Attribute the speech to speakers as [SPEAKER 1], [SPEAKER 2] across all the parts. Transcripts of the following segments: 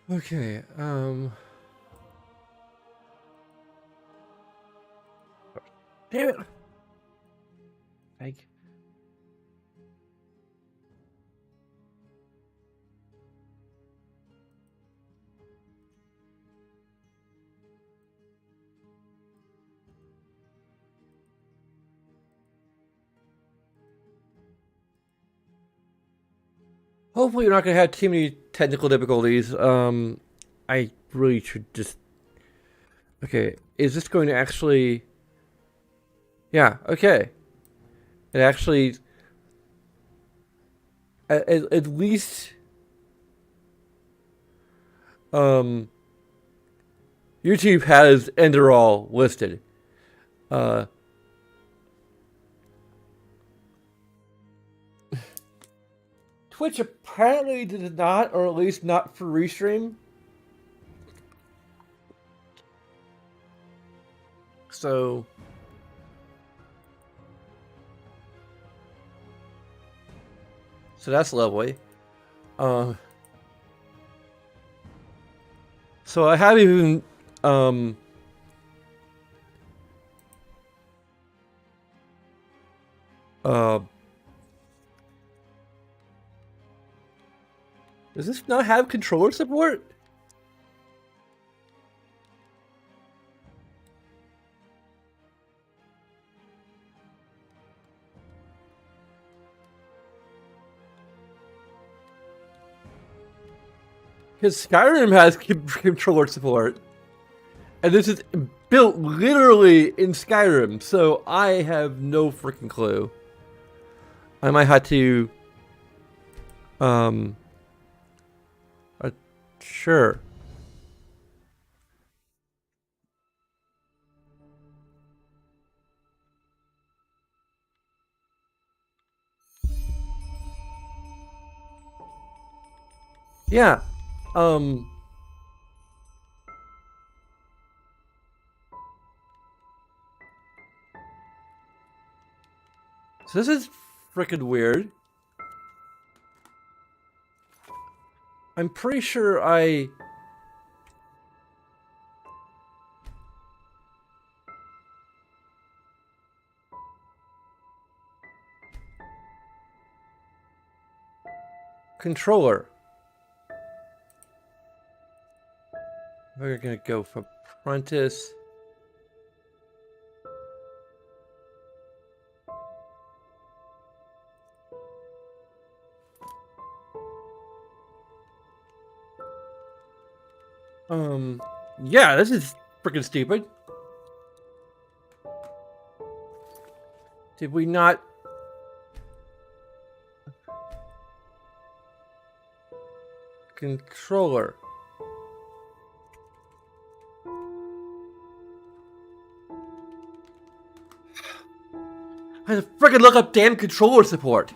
[SPEAKER 1] Okay, damn it! Like, hopefully you're not gonna have too many technical difficulties. I really should just. Okay, is this going to actually? Yeah. Okay. It actually, at least, um, YouTube has Enderal listed. Uh, Twitch apparently does not, or at least not for restream. So that's lovely. So I have even uh does this not have controller support? Because Skyrim has controller support. And this is built literally in Skyrim, so I have no freaking clue. I might have to um sure. Yeah. Um so this is freaking weird. I'm pretty sure I controller. We're gonna go for apprentice. Yeah, this is freaking stupid. Did we not? Controller. I had to freaking look up damn controller support.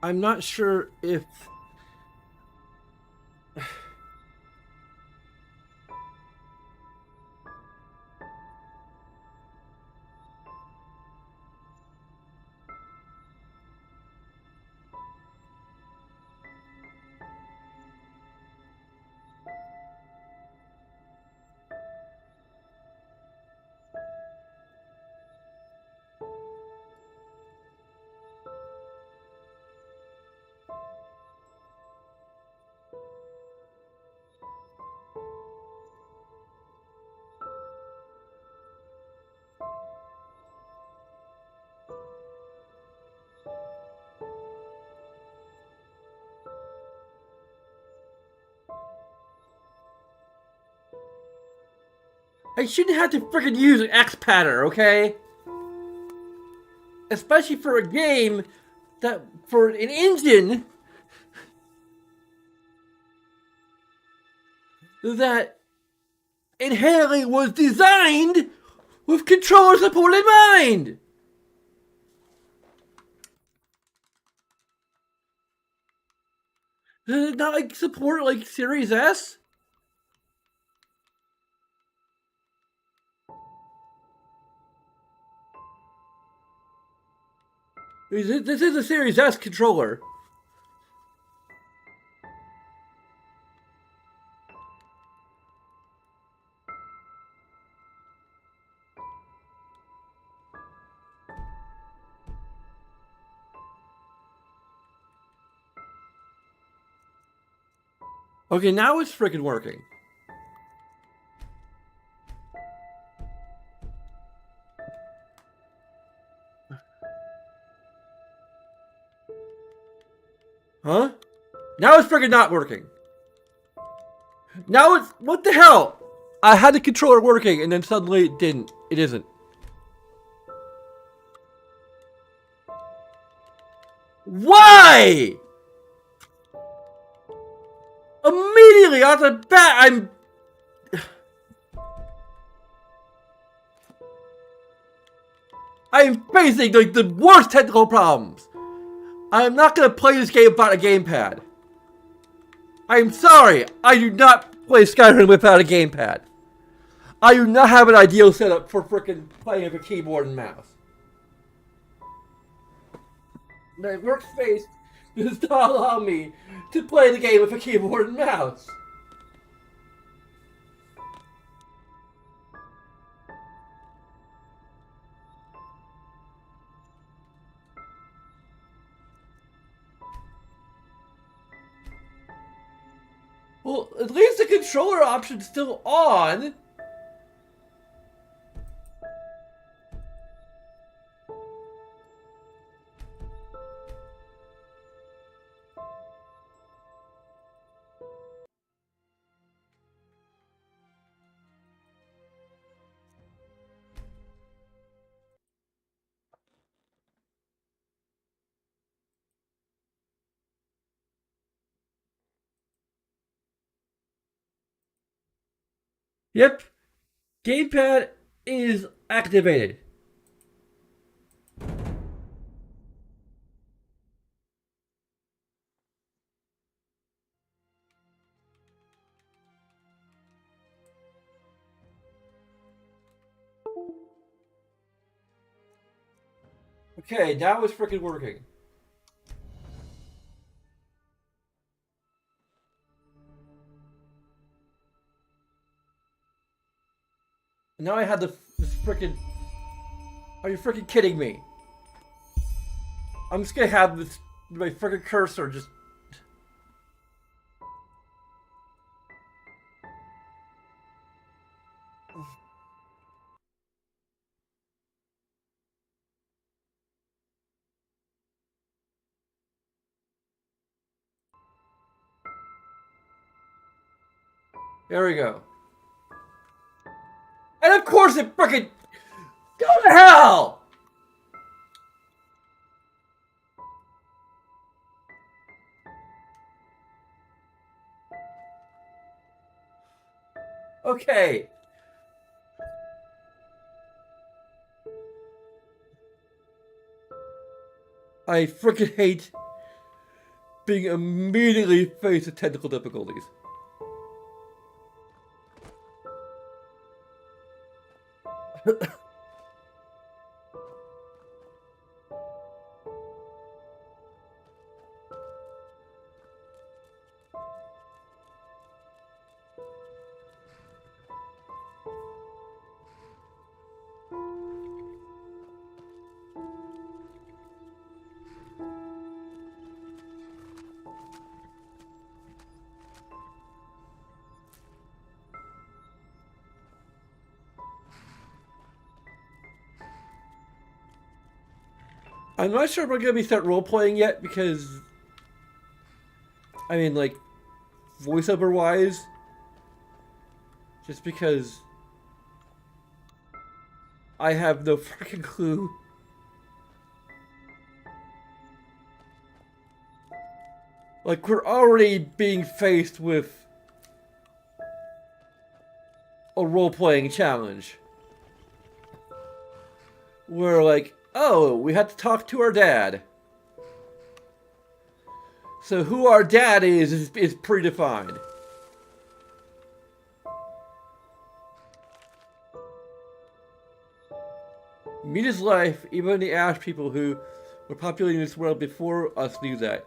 [SPEAKER 1] I'm not sure if I shouldn't have to freaking use an X-Patter, okay? Especially for a game that, for an engine that inherently was designed with controller support in mind. Does it not like support like Series S? This is a Series S controller. Okay, now it's freaking working. Huh? Now it's freaking not working. Now it's... What the hell? I had the controller working and then suddenly it didn't. It isn't. Why? Immediately off the bat, I'm facing like the worst technical problems. I'm not gonna play this game without a gamepad. I'm sorry, I do not play Skyrim without a gamepad. I do not have an ideal setup for frickin' playing with a keyboard and mouse. My workspace does not allow me to play the game with a keyboard and mouse. Well, at least the controller option's still on. Yep, gamepad is activated. Okay, now it's freaking working. Now I have this freaking... Are you freaking kidding me? I'm just gonna have this... My freaking cursor just... There we go. And of course it freaking... Go to hell! Okay. I freaking hate being immediately faced with technical difficulties. I'm not sure if we're gonna start role playing yet because, I mean, like, voiceover wise, just because I have no freaking clue. Like, we're already being faced with a role playing challenge where, like, oh, we had to talk to our dad. So who our dad is predefined. Meet his life, even the Ash people who were populating this world before us knew that.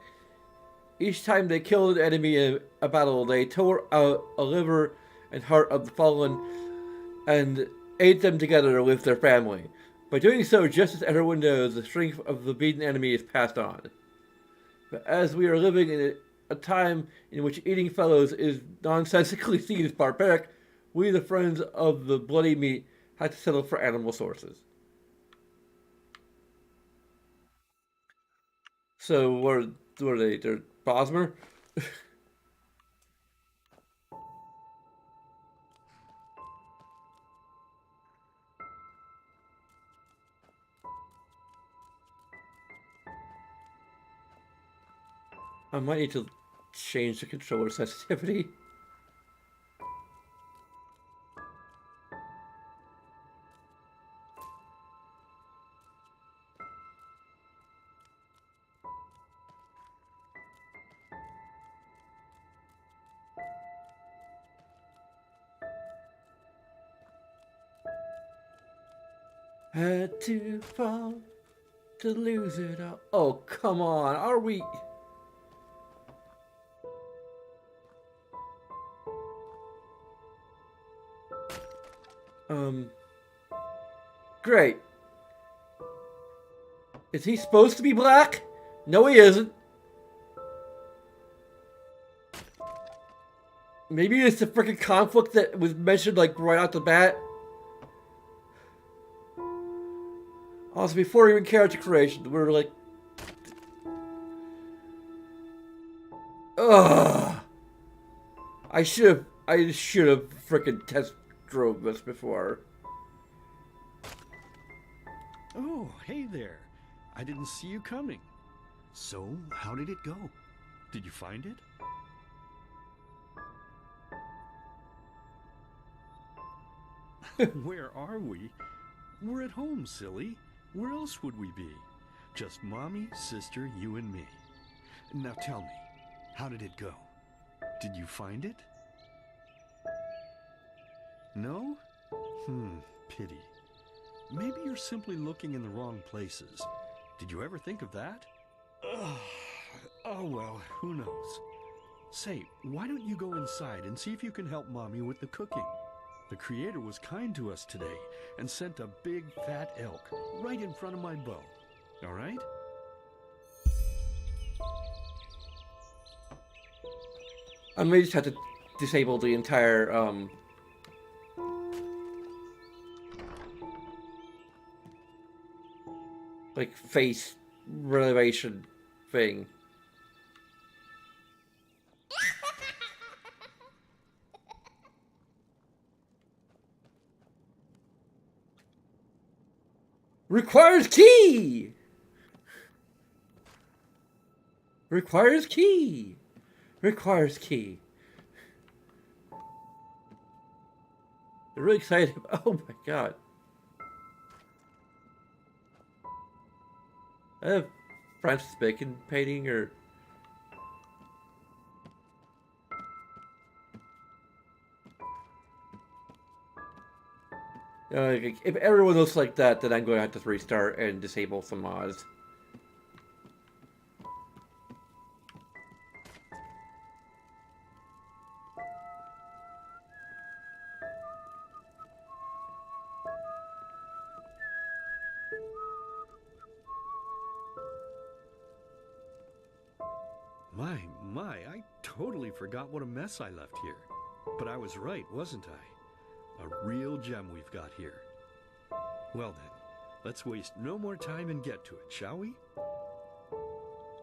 [SPEAKER 1] Each time they killed an enemy in a battle, they tore out a liver and heart of the fallen and ate them together with their family. By doing so, just as everyone knows, the strength of the beaten enemy is passed on. But as we are living in a time in which eating fellows is nonsensically seen as barbaric, we, the friends of the bloody meat, had to settle for animal sources. So, what are they? They're Bosmer? I might need to change the controller sensitivity. Had to fall to lose it all. Oh, come on. Are we... Great. Is he supposed to be black? No, he isn't. Maybe it's the freaking conflict that was mentioned, like, right out the bat. Also, before even character creation, we were like... Ugh. I should have freaking test drove this before.
[SPEAKER 2] Oh, hey there. I didn't see you coming. So, how did it go? Did you find it? Where are we? We're at home, silly. Where else would we be? Just Mommy, sister, you and me. Now tell me, how did it go? Did you find it? No? Pity. Maybe you're simply looking in the wrong places. Did you ever think of that? Oh well, who knows? Say, why don't you go inside and see if you can help Mommy with the cooking? The Creator was kind to us today and sent a big fat elk right in front of my bow. All right?
[SPEAKER 1] I may just have to disable the entire, like, face renovation thing. Requires key! Requires key! Requires key. They're really excited. Oh my god. I have Francis Bacon painting or... if everyone looks like that, then I'm going to have to restart and disable some mods.
[SPEAKER 2] My, I totally forgot what a mess I left here. But I was right, wasn't I? A real gem we've got here. Well then, let's waste no more time and get to it, shall we?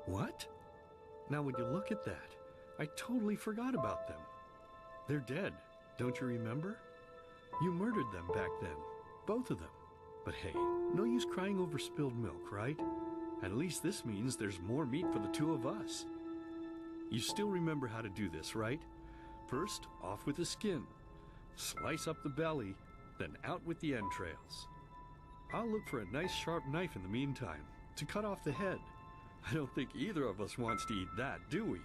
[SPEAKER 2] What? Now would you look at that? I totally forgot about them. They're dead, don't you remember? You murdered them back then, both of them. But hey, no use crying over spilled milk, right? At least this means there's more meat for the two of us. You still remember how to do this, right? First, off with the skin. Slice up the belly, then out with the entrails. I'll look for a nice sharp knife in the meantime, to cut off the head. I don't think either of us wants to eat that, do we?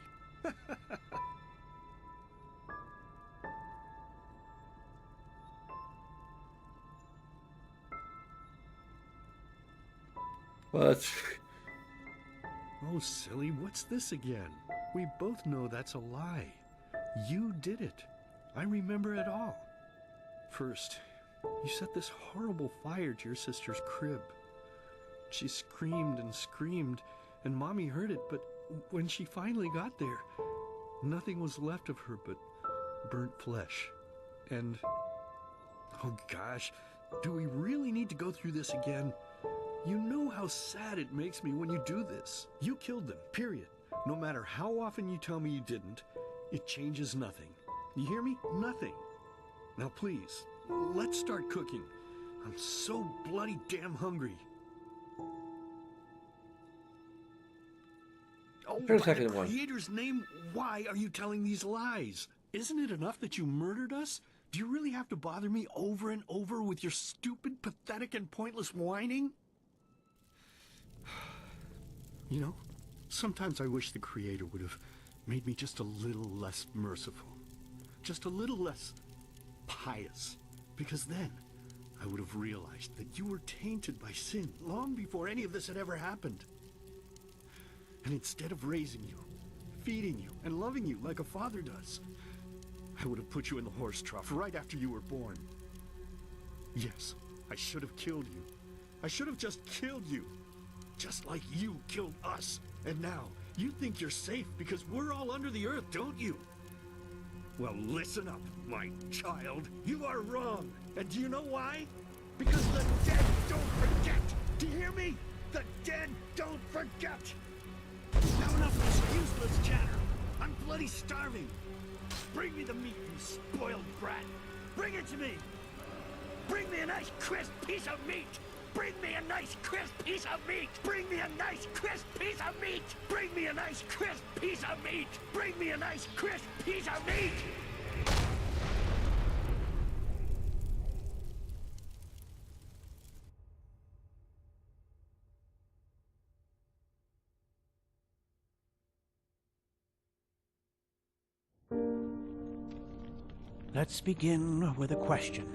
[SPEAKER 1] Well,
[SPEAKER 2] Oh, silly, what's this again? We both know that's a lie. You did it. I remember it all. First, you set this horrible fire to your sister's crib. She screamed and screamed, and Mommy heard it, but when she finally got there, nothing was left of her but burnt flesh. And, oh gosh, do we really need to go through this again? You know how sad it makes me when you do this. You killed them, period. No matter how often you tell me you didn't, it changes nothing. You hear me? Nothing. Now please, let's start cooking. I'm so bloody damn hungry. Oh,
[SPEAKER 1] Here's
[SPEAKER 2] by
[SPEAKER 1] the second
[SPEAKER 2] the
[SPEAKER 1] one.
[SPEAKER 2] Creator's name, why are you telling these lies? Isn't it enough that you murdered us? Do you really have to bother me over and over with your stupid, pathetic, and pointless whining? You know, sometimes I wish the Creator would have made me just a little less merciful. Just a little less pious. Because then I would have realized that you were tainted by sin long before any of this had ever happened. And instead of raising you, feeding you, and loving you like a father does, I would have put you in the horse trough right after you were born. Yes, I should have killed you. I should have just killed you. Just like you killed us. And now, you think you're safe because we're all under the earth, don't you? Well, listen up, my child. You are wrong. And do you know why? Because the dead don't forget. Do you hear me? The dead don't forget. Now enough of this useless chatter. I'm bloody starving. Bring me the meat, you spoiled brat. Bring it to me. Bring me a nice crisp piece of meat. Bring me a nice crisp piece of meat. Bring me a nice crisp piece of meat. Bring me a nice crisp piece of meat. Bring me a nice crisp piece of meat.
[SPEAKER 3] Let's begin with a question.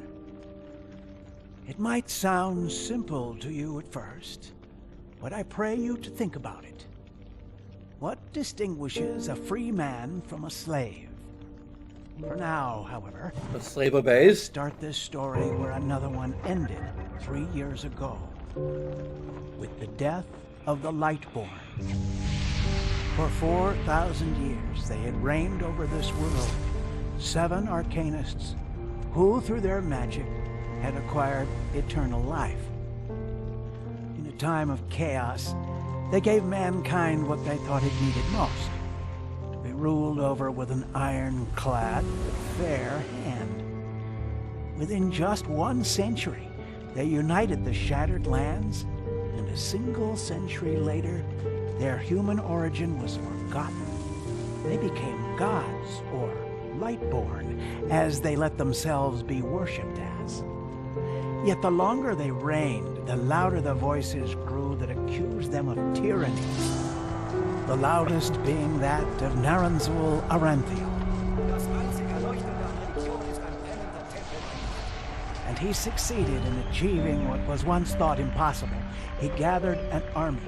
[SPEAKER 3] It might sound simple to you at first, but I pray you to think about it. What distinguishes a free man from a slave? For now, however,
[SPEAKER 1] A slave obeys.
[SPEAKER 3] start this story where another one ended 3 years ago, with the death of the Lightborn. For 4,000 years they had reigned over this world, 7 arcanists who, through their magic, had acquired eternal life. In a time of chaos, they gave mankind what they thought it needed most: to be ruled over with an ironclad, fair hand. Within just 1 century, they united the shattered lands, and a single century later, their human origin was forgotten. They became gods, or Lightborn, as they let themselves be worshipped as. Yet the longer they reigned, the louder the voices grew that accused them of tyranny, the loudest being that of Naranzul Aranthiel. And he succeeded in achieving what was once thought impossible. He gathered an army,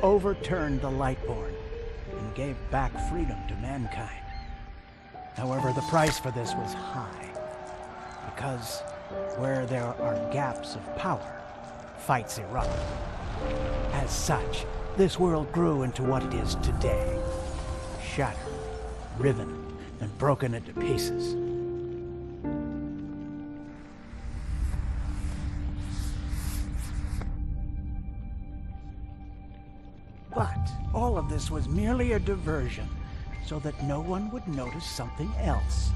[SPEAKER 3] overturned the Lightborn, and gave back freedom to mankind. However, the price for this was high, because where there are gaps of power, fights erupt. As such, this world grew into what it is today, shattered, riven, and broken into pieces. But all of this was merely a diversion, so that no one would notice something else.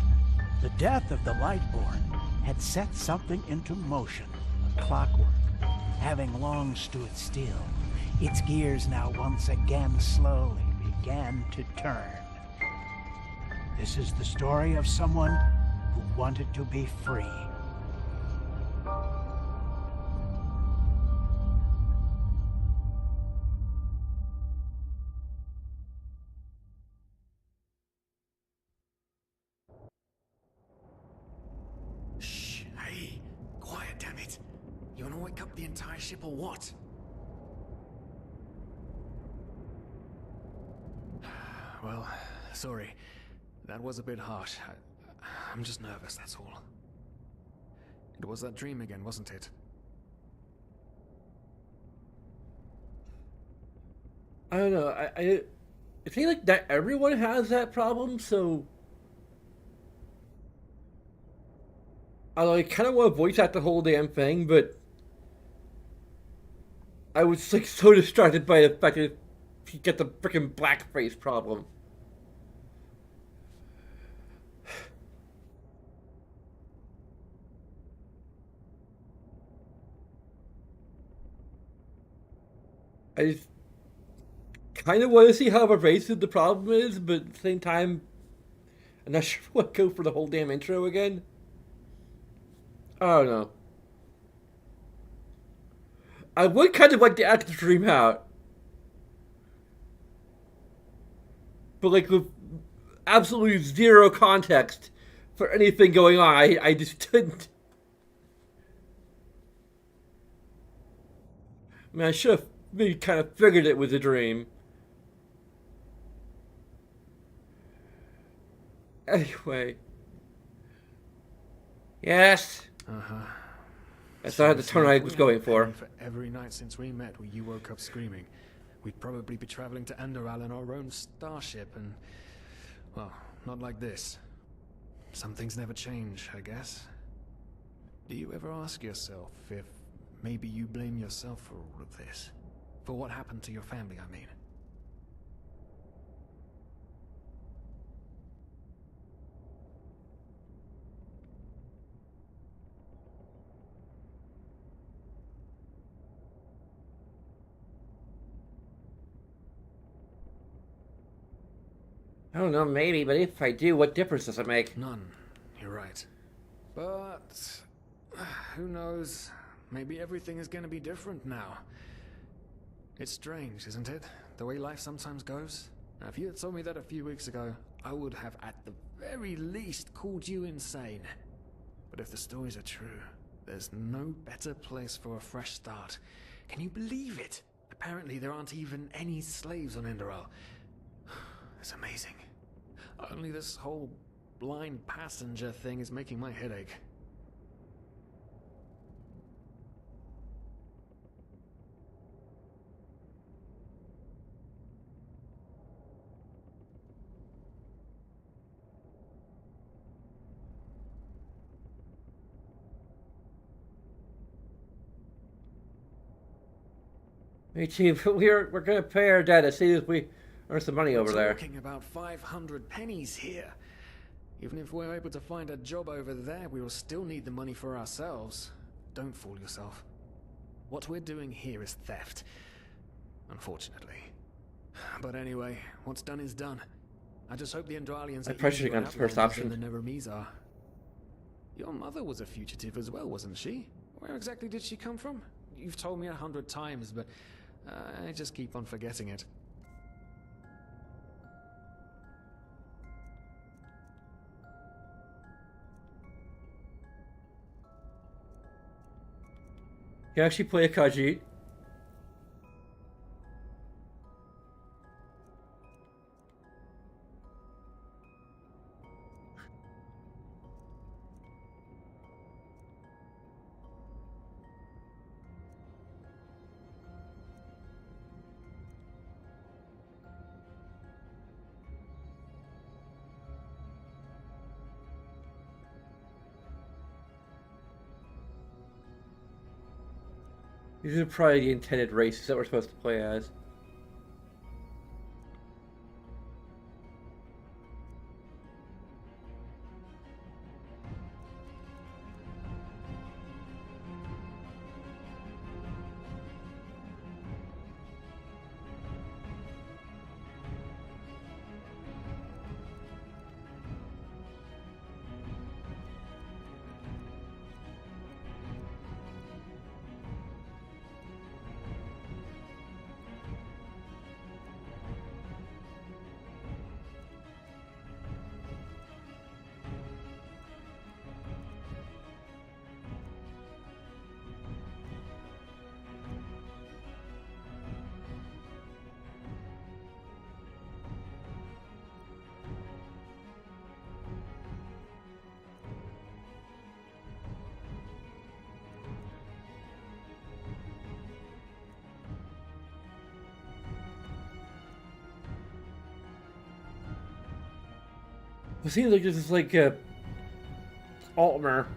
[SPEAKER 3] The death of the Lightborn had set something into motion, a clockwork, having long stood still. Its gears now once again slowly began to turn. This is the story of someone who wanted to be free.
[SPEAKER 4] Shh, hey, quiet, damn it. You wanna wake up the entire ship or what? Well, sorry. That was a bit harsh. I'm just nervous, that's all. It was that dream again, wasn't it?
[SPEAKER 1] I don't know. I think like that everyone has that problem, so I kind of want to voice out the whole damn thing, but I was like so distracted by the fact that you get the freaking blackface problem. I just kind of want to see how pervasive the problem is, but at the same time, I'm not sure what go for the whole damn intro again. I don't know. I would kind of like to act the dream out, but like with absolutely zero context for anything going on, I just didn't. I mean, I should have maybe kind of figured it was a dream. Anyway. Yes. That's not the tone I was going for.
[SPEAKER 4] For every night since we met, where you woke up screaming, we'd probably be traveling to Enderal in our own starship, and well, not like this. Some things never change, I guess. Do you ever ask yourself if maybe you blame yourself for all of this? For what happened to your family, I mean?
[SPEAKER 1] I don't know, maybe, but if I do, what difference does it make?
[SPEAKER 4] None. You're right. But who knows? Maybe everything is going to be different now. It's strange, isn't it? The way life sometimes goes. Now, if you had told me that a few weeks ago, I would have at the very least called you insane. But if the stories are true, there's no better place for a fresh start. Can you believe it? Apparently there aren't even any slaves on Enderal. It's amazing. Only this whole blind passenger thing is making my head ache.
[SPEAKER 1] Me too, but we're gonna pay our debt as soon as we earn some money over there.
[SPEAKER 4] Talking about 500 pennies here. Even if we're able to find a job over there, we will still need the money for ourselves. Don't fool yourself. What we're doing here is theft. Unfortunately. But anyway, what's done is done. I just hope the Endralians
[SPEAKER 1] I probably should have gone to the first option.
[SPEAKER 4] than the Neremes are. Your mother was a fugitive as well, wasn't she? Where exactly did she come from? You've told me 100 times, but I just keep on forgetting it.
[SPEAKER 1] You actually play a Khajiit? These are probably the intended races that we're supposed to play as. It seems like this is like Altmer.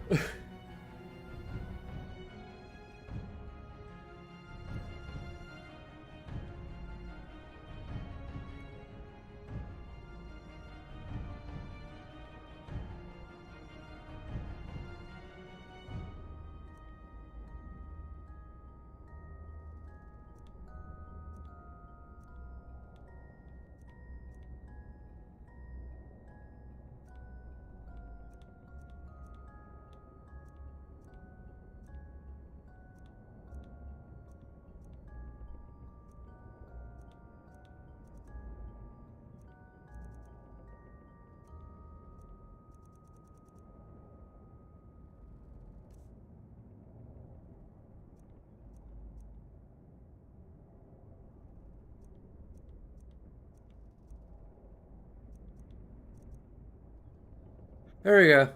[SPEAKER 1] There we go.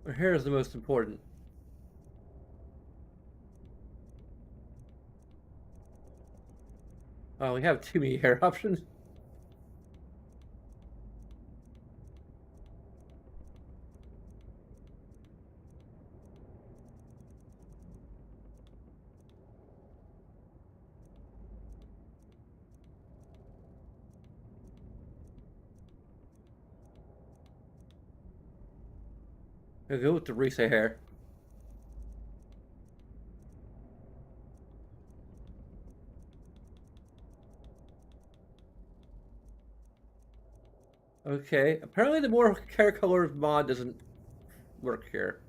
[SPEAKER 1] Our hair is the most important. Oh, we have too many hair options. I'll go with the Risa hair. Okay, apparently the more hair color mod doesn't work here.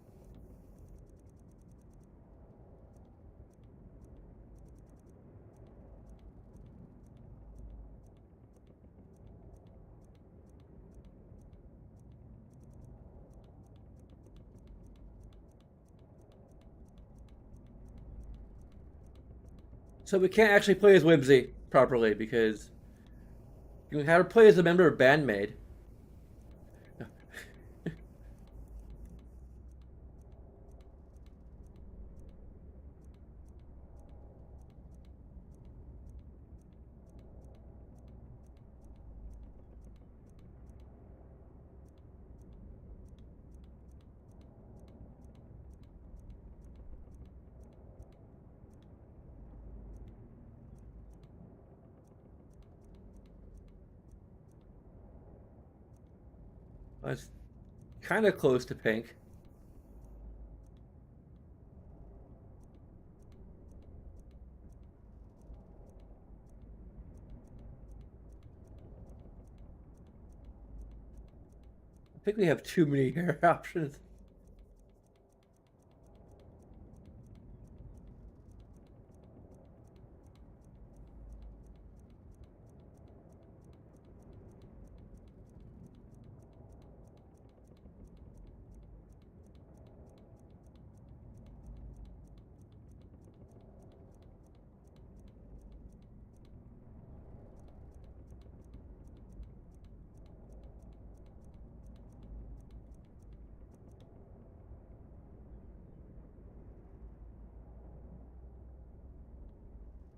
[SPEAKER 1] So we can't actually play as Whimsy properly because you have to play as a member of Bandmaid. That's kind of close to pink. I think we have too many hair options.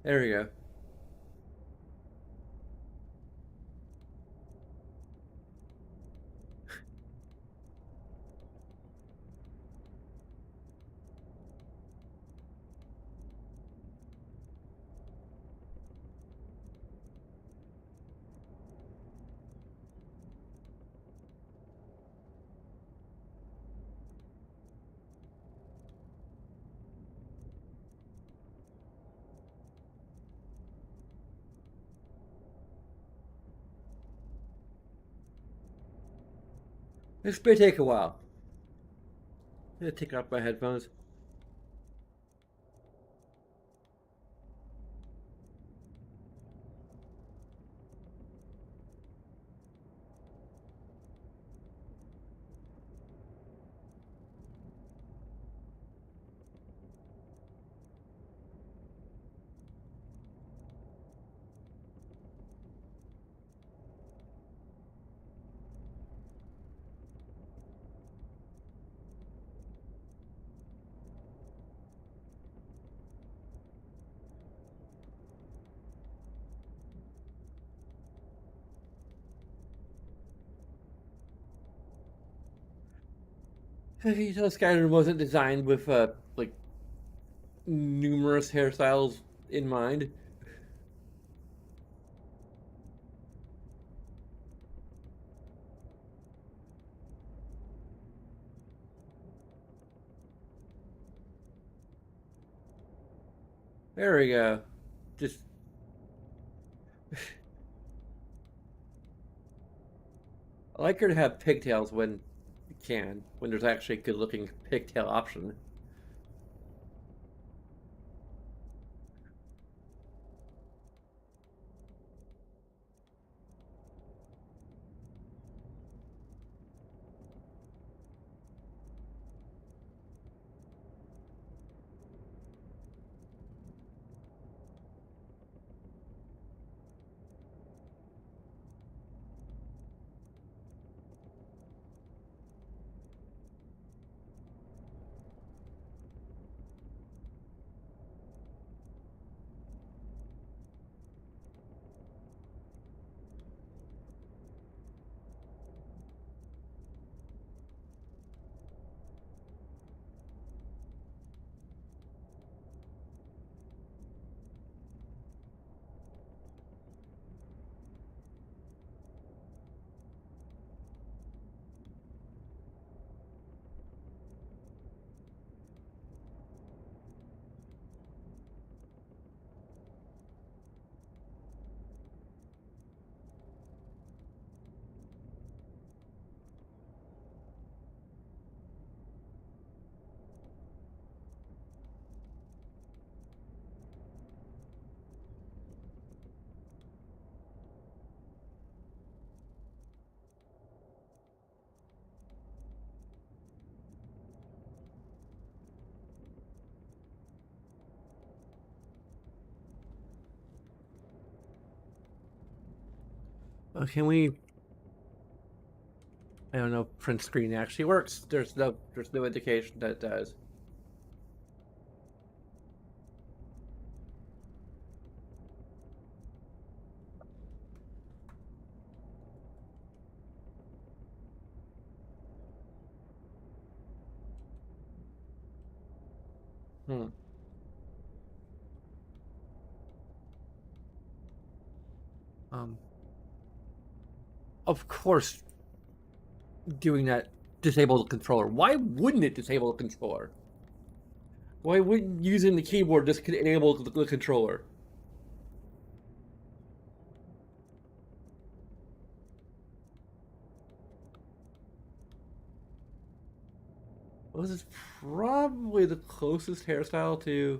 [SPEAKER 1] There we go. This may take a while. gonna take off my headphones. You know, Skyrim wasn't designed with like numerous hairstyles in mind. There we go. Just I like her to have pigtails when you can, when there's actually a good-looking pigtail option. Can we? I don't know. If print screen actually works. There's no indication that it does. Hmm. Um. Of course, doing that disable the controller. Why wouldn't it disable the controller? Why wouldn't using the keyboard just enable the controller? Well, this is probably the closest hairstyle to.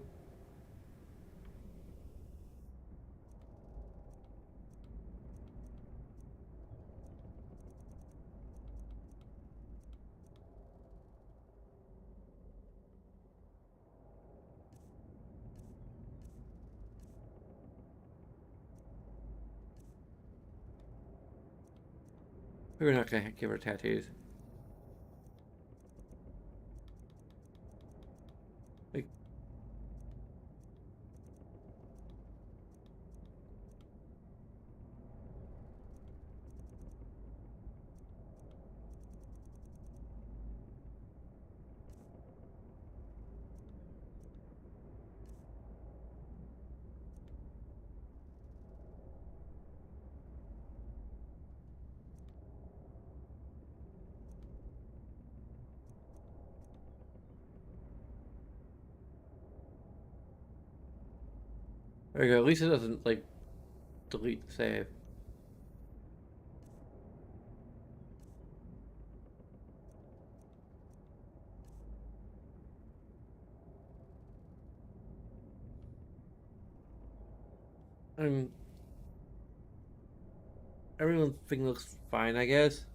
[SPEAKER 1] We're not gonna give her tattoos. Like, there we go. At least it doesn't like delete the save. I'm. Everything looks fine, I guess.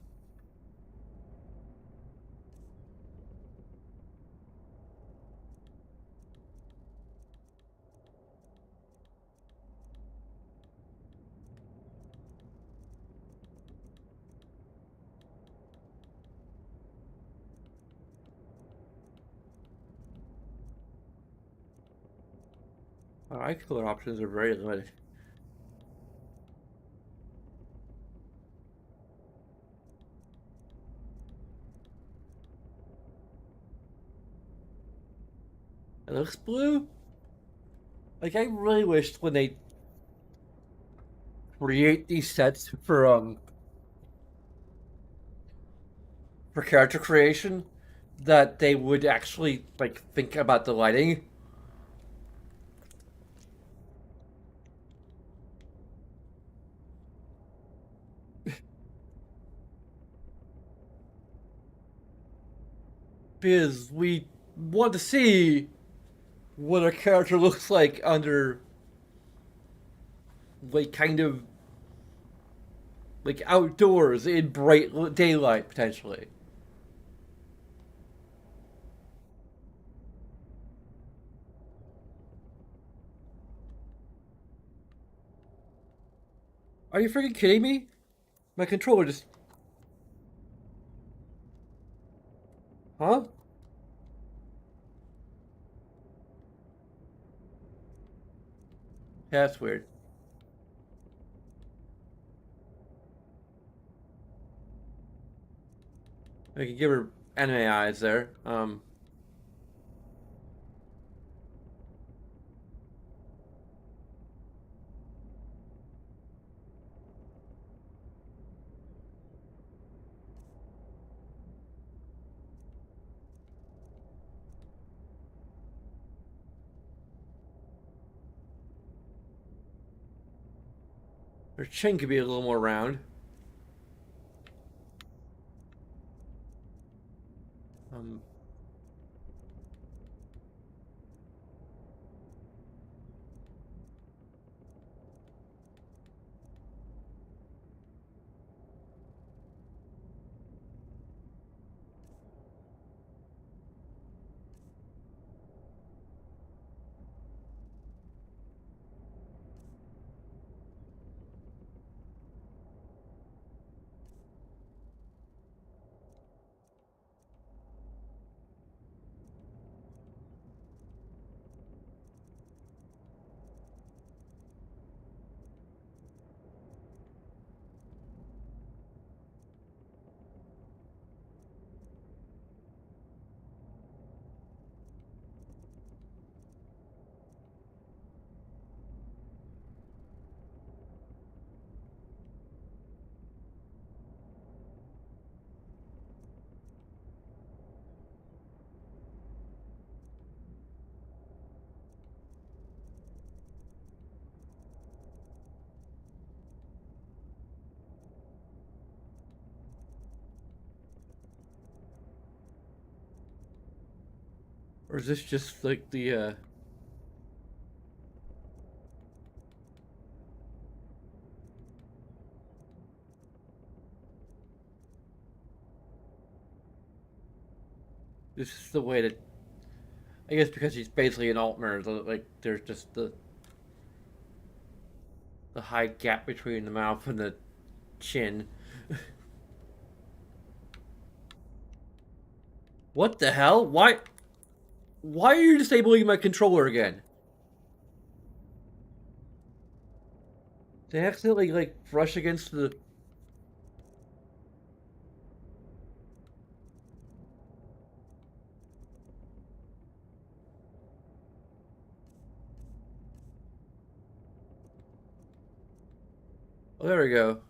[SPEAKER 1] Eye color options are very limited. It looks blue. Like, I really wished when they create these sets for character creation that they would actually like think about the lighting. Because we want to see what a character looks like under like kind of like outdoors in bright daylight potentially. Are you freaking kidding me? My controller just. Huh? Yeah, that's weird. I can give her anime eyes there. Her chin could be a little more round. Um, or is this just like the this is the way that I guess because he's basically an Altmer, like there's just the high gap between the mouth and the chin. What the hell? Why are you disabling my controller again? They accidentally like brush against the. Oh, there we go.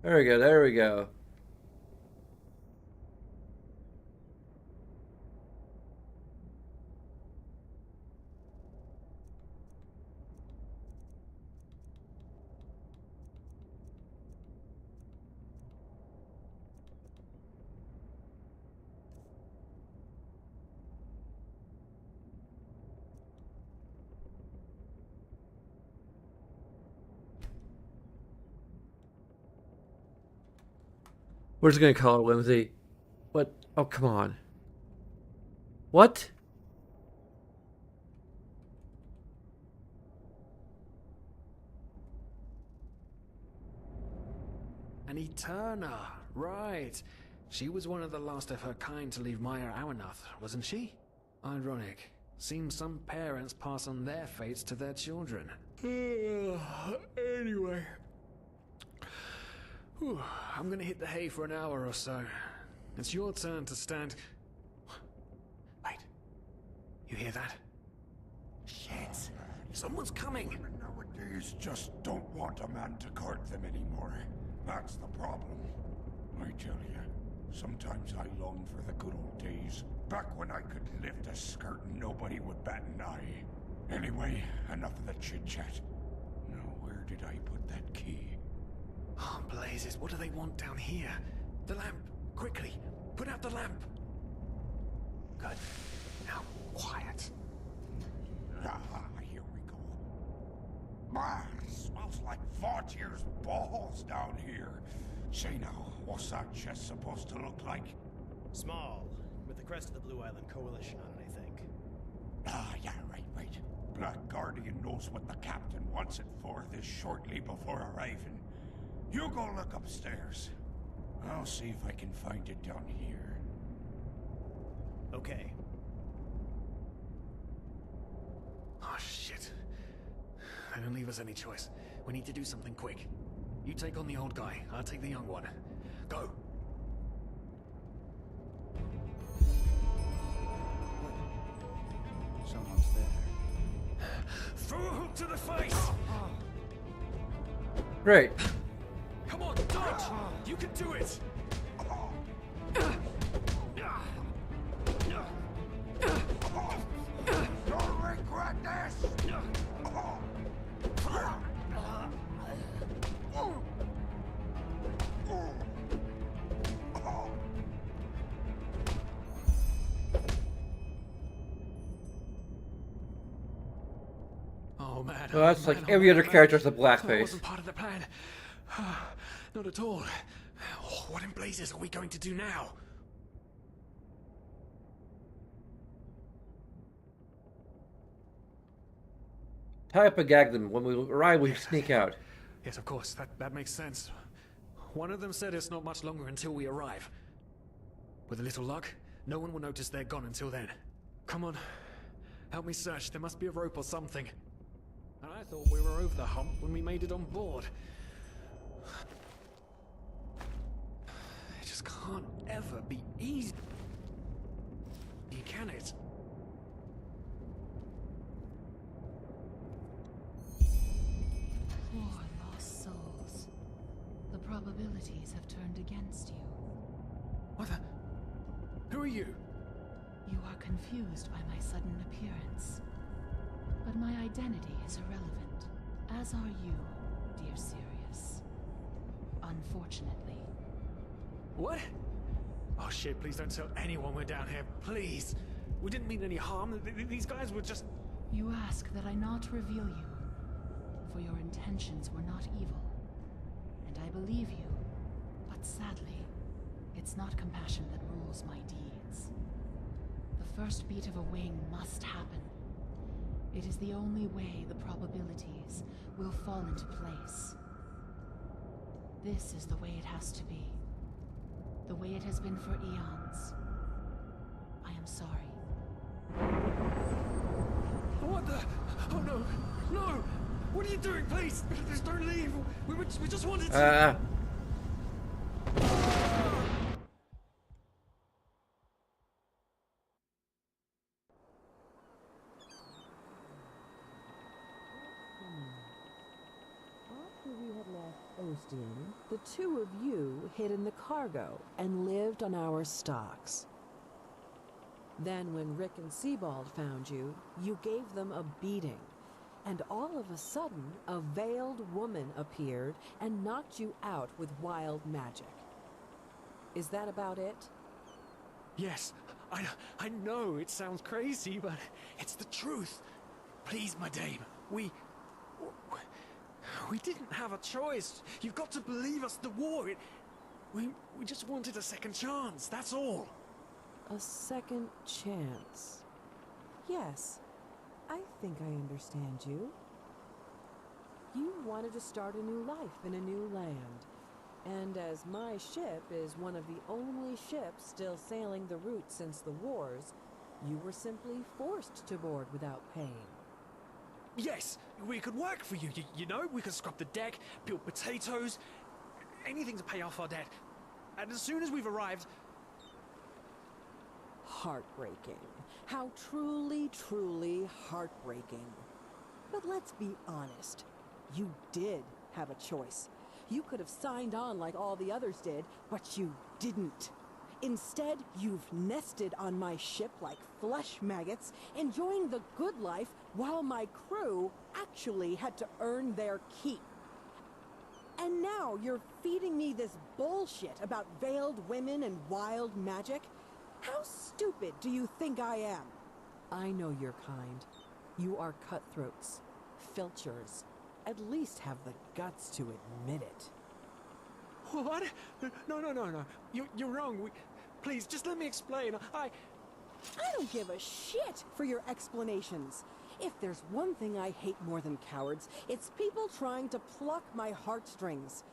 [SPEAKER 1] There we go. There we go. We're just gonna call her Whimsy. What? Oh, come on. What?
[SPEAKER 4] An Eterna, right. She was one of the last of her kind to leave Maya Awanath, wasn't she? Ironic. Seems some parents pass on their fates to their children. Anyway. Whew, I'm gonna hit the hay for an hour or so. It's your turn to stand... Wait. You hear that? Shit. Someone's coming.
[SPEAKER 5] Nowadays just don't want a man to court them anymore. That's the problem. I tell you, sometimes I long for the good old days. Back when I could lift a skirt and nobody would bat an eye. Anyway, enough of the chit-chat. Now, where did I put that key?
[SPEAKER 4] Oh, blazes, what do they want down here? The lamp! Quickly! Put out the lamp! Good. Now, quiet.
[SPEAKER 5] Ah, here we go. Ah, smells like Vaughtier's balls down here. Say now, what's that chest supposed to look like?
[SPEAKER 6] Small, with the crest of the Blue Island Coalition on it, I think.
[SPEAKER 5] Ah, yeah, right. Black Guardian knows what the captain wants it for this shortly before arriving. You go look upstairs. I'll see if I can find it down here.
[SPEAKER 6] Okay.
[SPEAKER 4] Oh, shit. They don't leave us any choice. We need to do something quick. You take on the old guy, I'll take the young one. Go!
[SPEAKER 3] Someone's there.
[SPEAKER 4] Throw a hook to the face!
[SPEAKER 1] Great.
[SPEAKER 4] Come on, dodge! You can do it!
[SPEAKER 5] You'll regret this!
[SPEAKER 4] Oh man.
[SPEAKER 1] Well, that's
[SPEAKER 4] oh,
[SPEAKER 1] like
[SPEAKER 4] man,
[SPEAKER 1] every
[SPEAKER 4] oh,
[SPEAKER 1] other
[SPEAKER 4] man.
[SPEAKER 1] character has a blackface.
[SPEAKER 4] That wasn't part of the plan. Not at all. Oh, what in blazes are we going to do now?
[SPEAKER 1] Tie up and gag them. When we arrive, we sneak out.
[SPEAKER 4] Yes, of course. That makes sense. One of them said it's not much longer until we arrive. With a little luck, no one will notice they're gone until then. Come on. Help me search. There must be a rope or something. And I thought we were over the hump when we made it on board. It just can't ever be easy. Can it?
[SPEAKER 7] Poor lost souls. The probabilities have turned against you.
[SPEAKER 4] What the? Who are you?
[SPEAKER 7] You are confused by my sudden appearance. But my identity is irrelevant, as are you, dear Sirius. Unfortunately.
[SPEAKER 4] What? Oh shit, please don't tell anyone we're down here, please. We didn't mean any harm. These guys were just...
[SPEAKER 7] You ask that I not reveal you, for your intentions were not evil. And I believe you, but sadly, it's not compassion that rules my deeds. The first beat of a wing must happen. It is the only way the probabilities will fall into place. This is the way it has to be. The way it has been for eons. I am sorry.
[SPEAKER 4] What the? Oh no! No! What are you doing, please? Please don't leave! We just wanted to...
[SPEAKER 8] After we had left Ostian, the two of you hid in the cargo and lived on our stocks. Then when Rick and Sebald found you, you gave them a beating. And all of a sudden, a veiled woman appeared and knocked you out with wild magic. Is that about it?
[SPEAKER 4] Yes, I know it sounds crazy, but it's the truth. Please, my dame, we didn't have a choice. You've got to believe us. The war, We just wanted a second chance, that's all.
[SPEAKER 8] A second chance. Yes, I think I understand you. You wanted to start a new life in a new land. And as my ship is one of the only ships still sailing the route since the wars, you were simply forced to board without paying.
[SPEAKER 4] Yes, we could work for you, you know? We could scrub the deck, peel potatoes, anything to pay off our debt. And as soon as we've arrived...
[SPEAKER 8] Heartbreaking. How truly, truly heartbreaking. But let's be honest. You did have a choice. You could have signed on like all the others did, but you didn't. Instead, you've nested on my ship like flesh maggots, enjoying the good life while my crew actually had to earn their keep. And now you're feeding me this bullshit about veiled women and wild magic? How stupid do you think I am? I know your kind. You are cutthroats, filchers. At least have the guts to admit it.
[SPEAKER 4] What? No. You're wrong. Please, just let me explain. I
[SPEAKER 8] don't give a shit for your explanations. If there's one thing I hate more than cowards, it's people trying to pluck my heartstrings.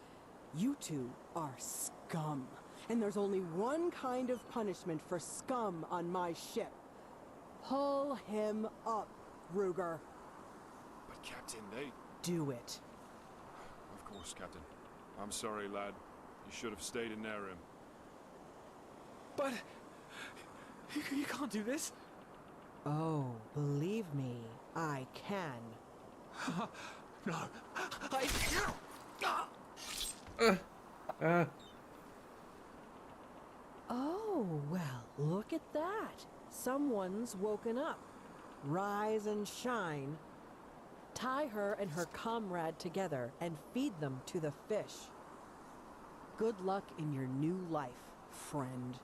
[SPEAKER 8] You two are scum. And there's only one kind of punishment for scum on my ship. Pull him up, Ruger.
[SPEAKER 9] But Captain, they...
[SPEAKER 8] Do it.
[SPEAKER 9] Of course, Captain. I'm sorry, lad. You should have stayed in their room.
[SPEAKER 4] But... You can't do this.
[SPEAKER 8] Oh, believe me, I can.
[SPEAKER 4] No.
[SPEAKER 8] Oh, well, look at that. Someone's woken up. Rise and shine. Tie her and her comrade together and feed them to the fish. Good luck in your new life, friend.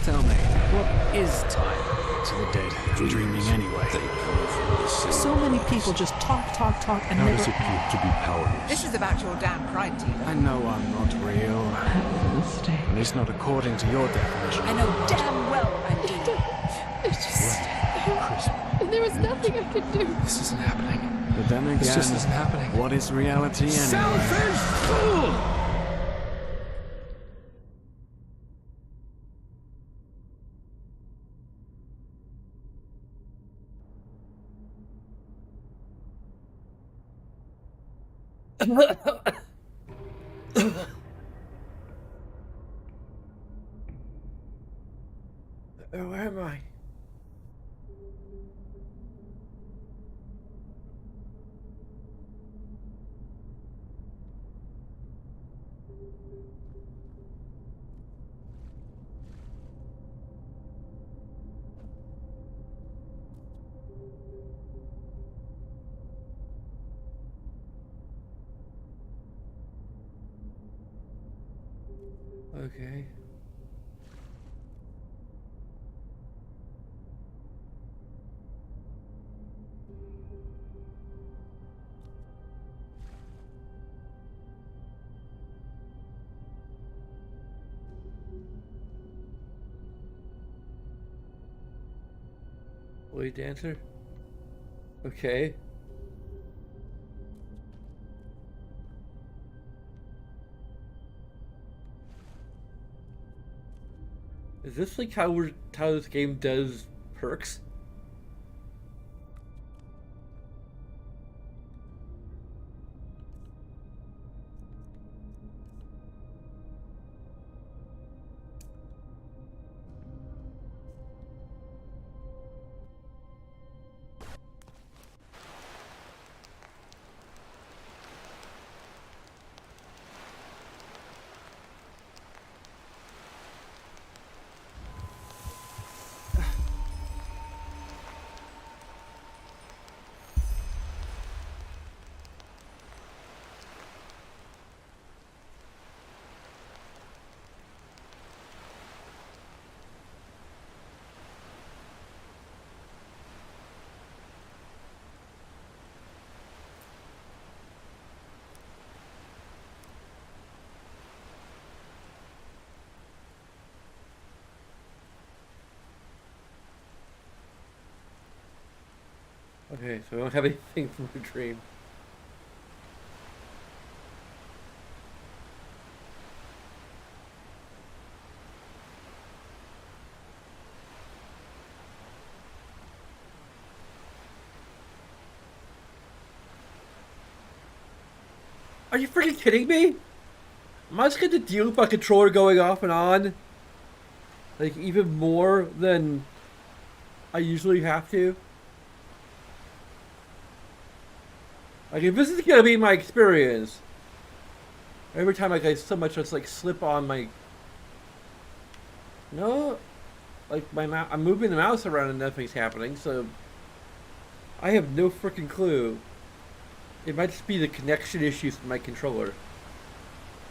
[SPEAKER 4] Tell me, what is time to the dead? Dreaming anyway.
[SPEAKER 10] So many people just talk, and
[SPEAKER 11] How
[SPEAKER 10] never...
[SPEAKER 11] does it feel to be powerless?
[SPEAKER 10] This is about your damn pride, Tina.
[SPEAKER 4] I know I'm not real. At least not according to your definition.
[SPEAKER 10] I know damn well I'm evil.
[SPEAKER 7] It's just... There was nothing I could do.
[SPEAKER 4] This isn't happening. But then again,
[SPEAKER 10] This just isn't happening.
[SPEAKER 4] What is reality anyway?
[SPEAKER 5] Selfish fool!
[SPEAKER 1] Where am I? Okay. Wait, dancer? Okay. Is this like how this game does perks? Okay, so I don't have anything from the dream. Are you freaking kidding me? Am I just going to deal with my controller going off and on? Like, even more than I usually have to? Like, if this is going to be my experience, every time like, I so much just like slip on my... No, like I'm moving the mouse around and nothing's happening, so I have no freaking clue. It might just be the connection issues with my controller.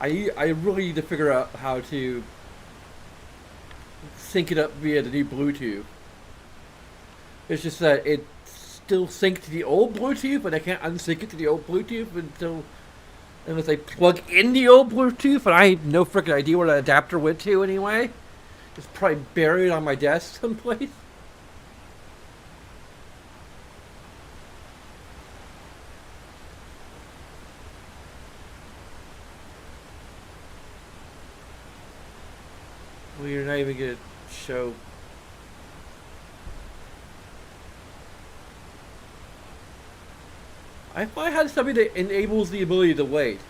[SPEAKER 1] I really need to figure out how to sync it up via the new Bluetooth. It's just that it still synced to the old Bluetooth, but I can't unsync it to the old Bluetooth unless I plug in the old Bluetooth, and I have no freaking idea where the adapter went to anyway. It's probably buried on my desk someplace. Well, you're not even gonna show. I thought I had something that enables the ability to wait.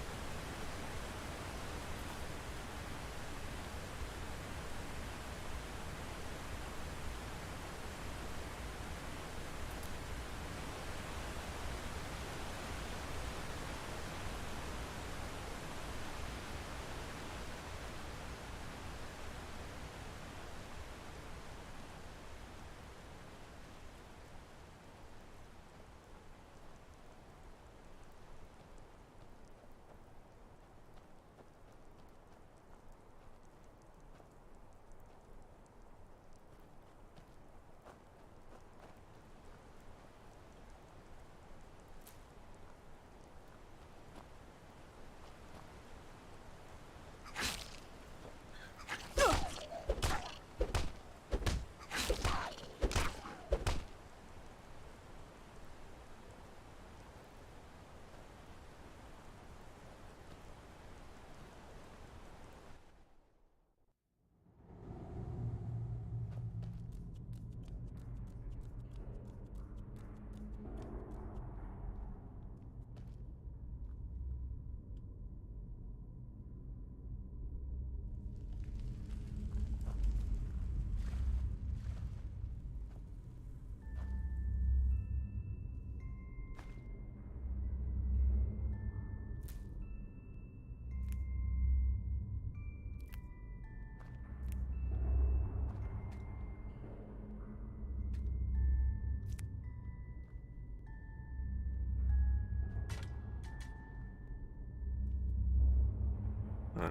[SPEAKER 1] Huh.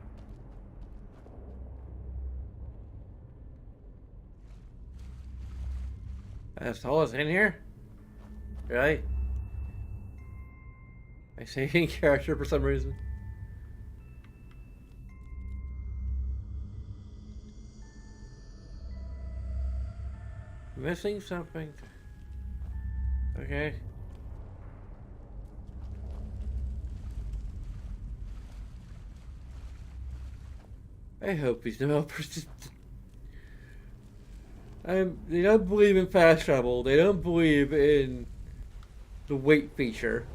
[SPEAKER 1] That's all that's in here? Really? I say in character for some reason. Missing something. Okay. I hope these developers just... they don't believe in fast travel. They don't believe in the wait feature.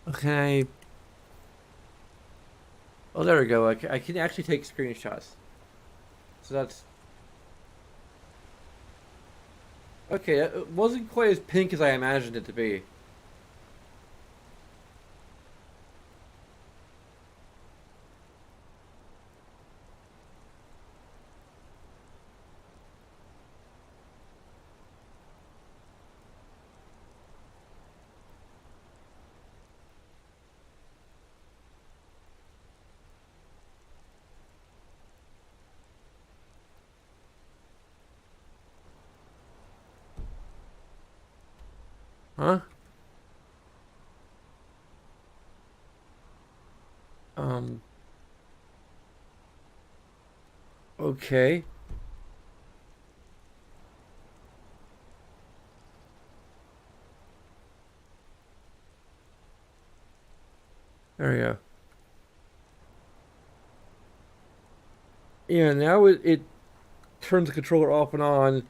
[SPEAKER 1] Okay. Oh, there we go. I can actually take screenshots. So that's... Okay, it wasn't quite as pink as I imagined it to be. Huh? Okay. There we go. Yeah, now it turns the controller off and on.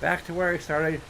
[SPEAKER 1] Back to where I started.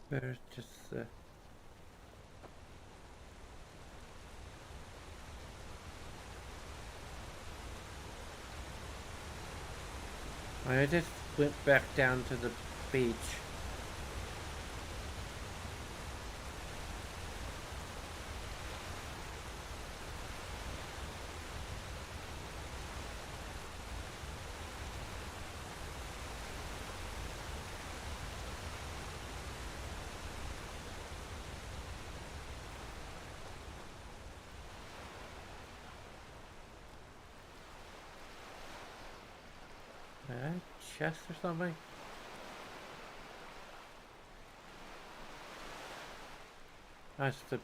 [SPEAKER 1] Better just I just went back down to the beach. Chest or something? That's the...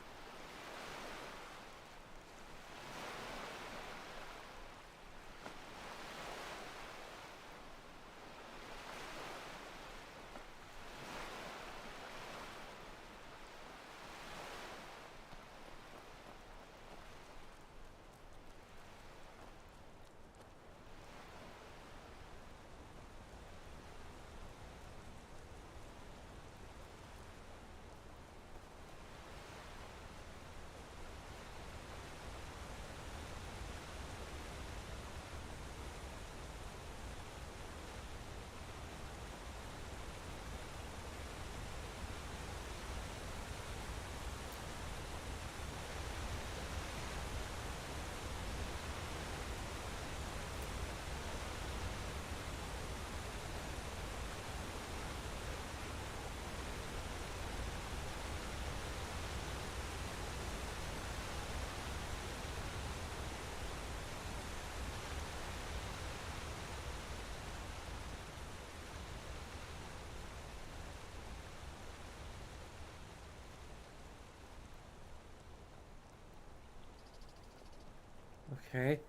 [SPEAKER 1] Okay.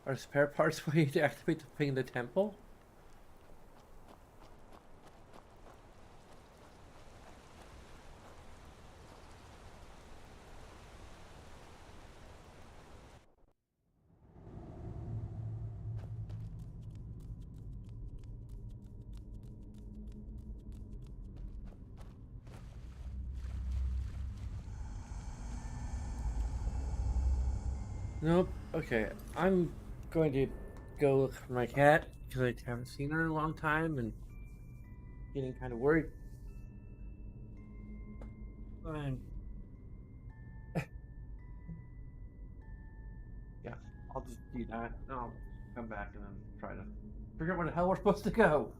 [SPEAKER 1] Are spare parts for you to activate the thing in the temple? Nope. Okay, I'm going to go look for my cat because I haven't seen her in a long time and getting kind of worried. Fine. Yeah, I'll just do that. I'll come back and then try to figure out where the hell we're supposed to go.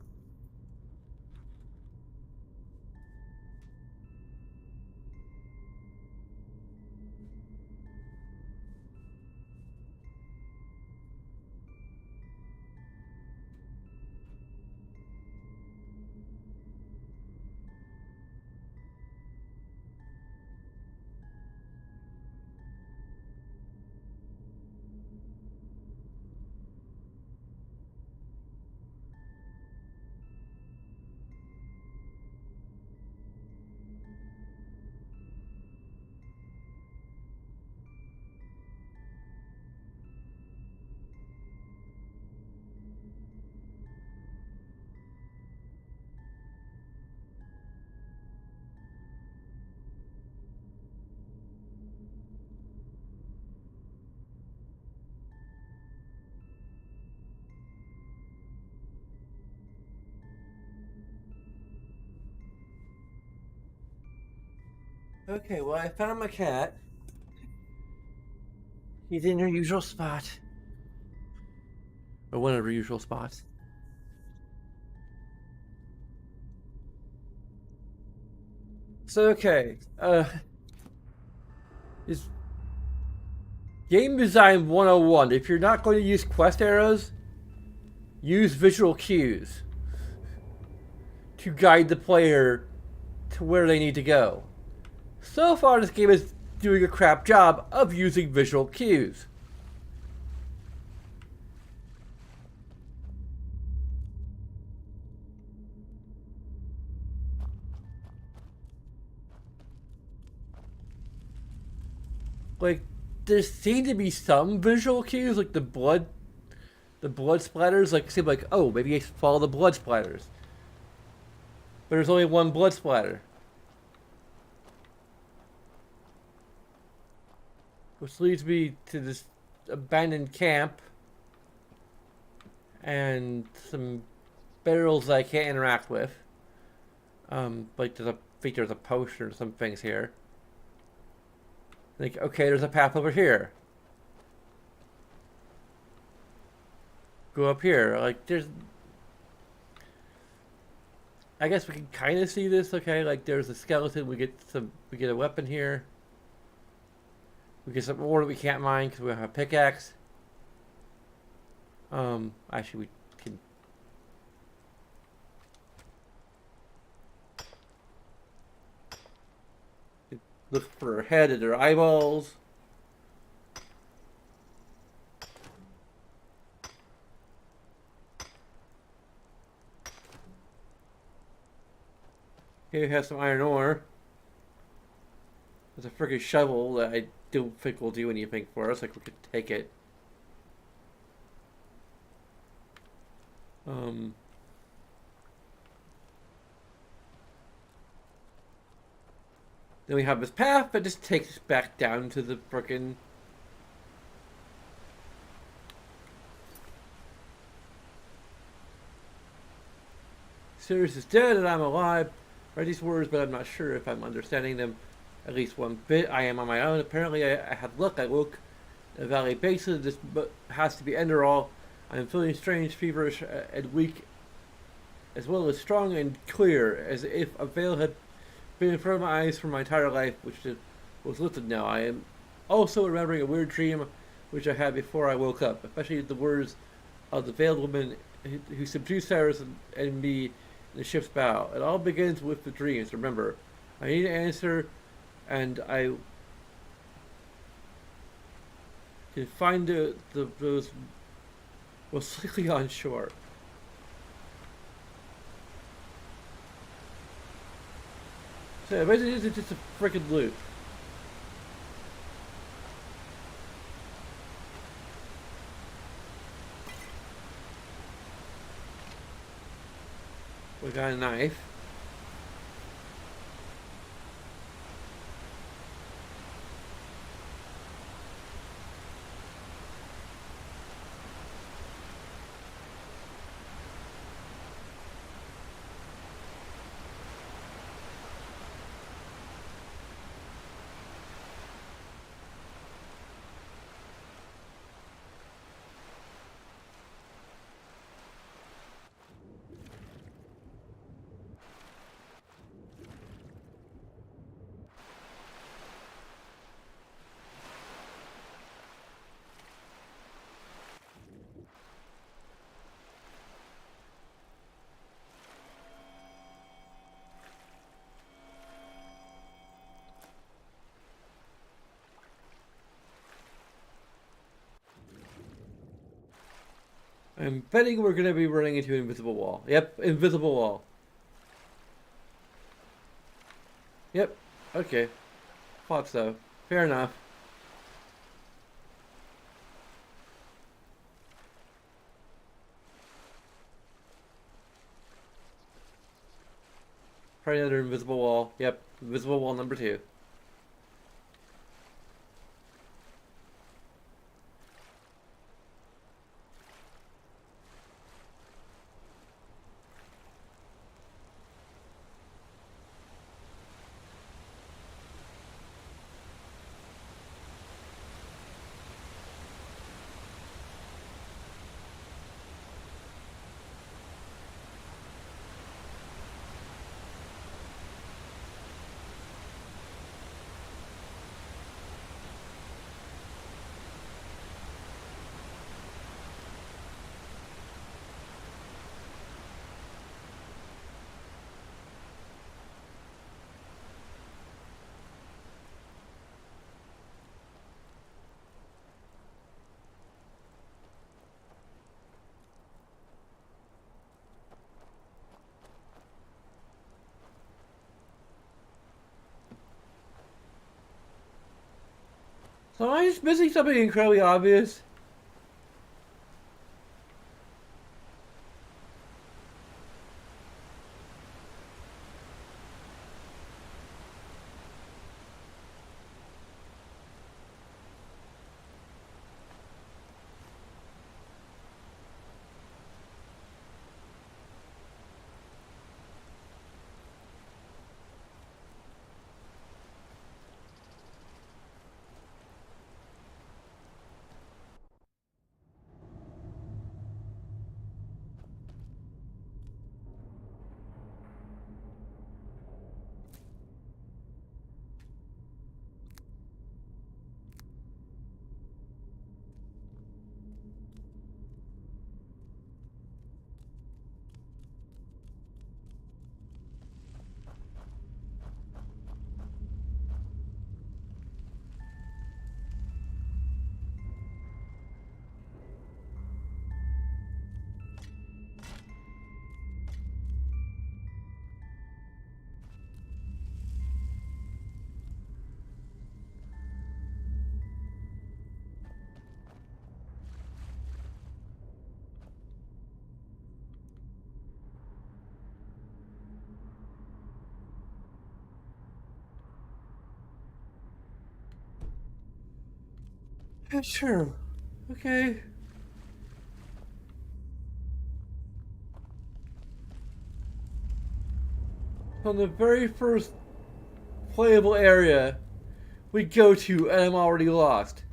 [SPEAKER 1] Okay, well, I found my cat. He's in her usual spot. Or one of her usual spots. So, okay. Is Game Design 101. If you're not going to use quest arrows, use visual cues to guide the player to where they need to go. So far, this game is doing a crap job of using visual cues. Like, there seem to be some visual cues, like the blood splatters. Like, seem like, oh, maybe I follow the blood splatters. But there's only one blood splatter. Which leads me to this abandoned camp. And some barrels that I can't interact with. Like I think there's a potion or some things here. Like, okay, there's a path over here. Go up here. Like, there's... I guess we can kind of see this. Okay, like there's a skeleton. We get a weapon here. We get some ore that we can't mine because we don't have a pickaxe. Actually, we can. Look for her head and her eyeballs. Here we have some iron ore. There's a freaking shovel that I don't think will do anything for us. Like, we could take it. Then we have this path that just takes us back down to the frickin' Sirius is dead and I'm alive. Read these words, but I'm not sure if I'm understanding them at least one bit. I am on my own. Apparently, I had luck. I woke in the valley basin. This has to be Enderal. I am feeling strange, feverish, and weak, as well as strong and clear, as if a veil had been in front of my eyes for my entire life, which was lifted now. I am also remembering a weird dream which I had before I woke up, especially the words of the veiled woman who subdued Cyrus and me in the ship's bow. It all begins with the dreams, remember. I need an answer, and I can find those most likely on shore. So basically, it's just a freaking loop. We got a knife. I'm betting we're gonna be running into an invisible wall. Yep, invisible wall. Yep, okay. Thought so. Fair enough. Probably another invisible wall. Yep, invisible wall number 2. So am I just missing something incredibly obvious? Yeah, sure. Okay. On the very first playable area we go to, and I'm already lost.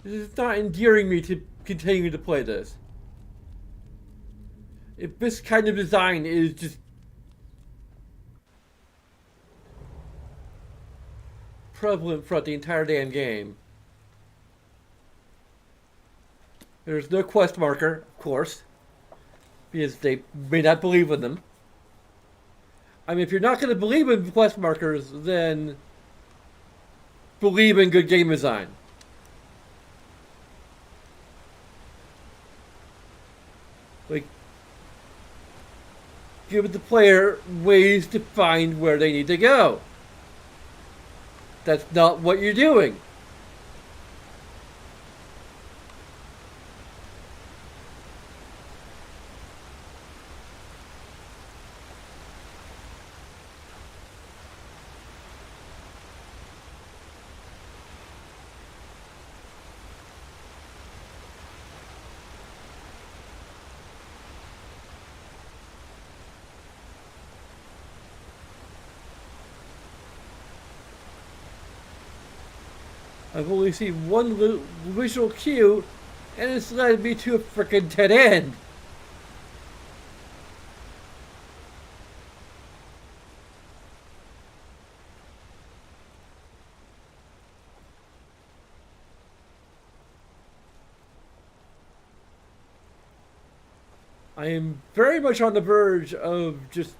[SPEAKER 1] This is not endearing me to continue to play this. If this kind of design is just prevalent throughout the entire damn game. There's no quest marker, of course, because they may not believe in them. I mean, if you're not going to believe in quest markers, then believe in good game design. Like, give the player ways to find where they need to go. That's not what you're doing. I've only seen one visual cue, and it's led me to a frickin' dead end. I am very much on the verge of just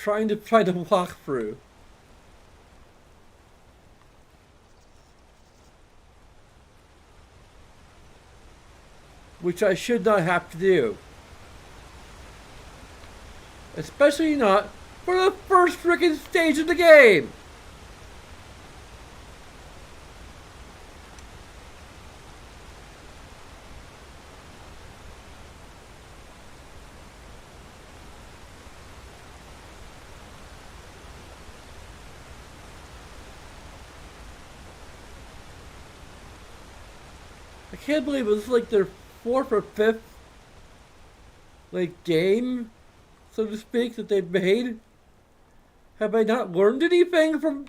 [SPEAKER 1] trying to find a walkthrough. Which I should not have to do. Especially not for the first freaking stage of the game! I can't believe it was like their 4th or 5th like game, so to speak, that they've made. Have I not learned anything from...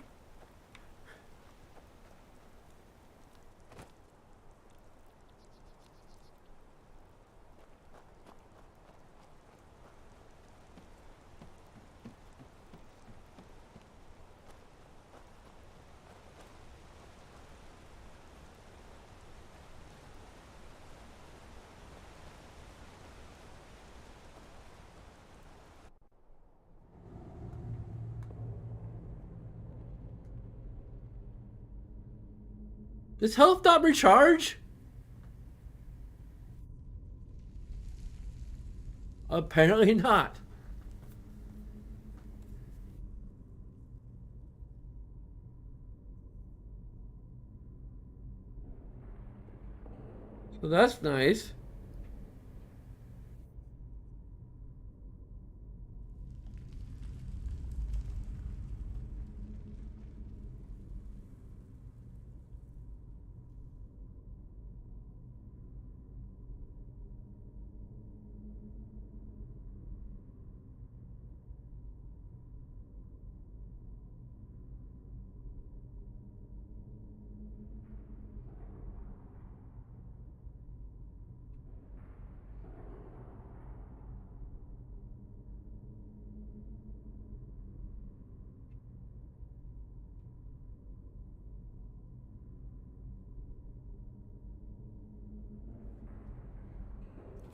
[SPEAKER 1] Does health not recharge? Apparently not. So that's nice.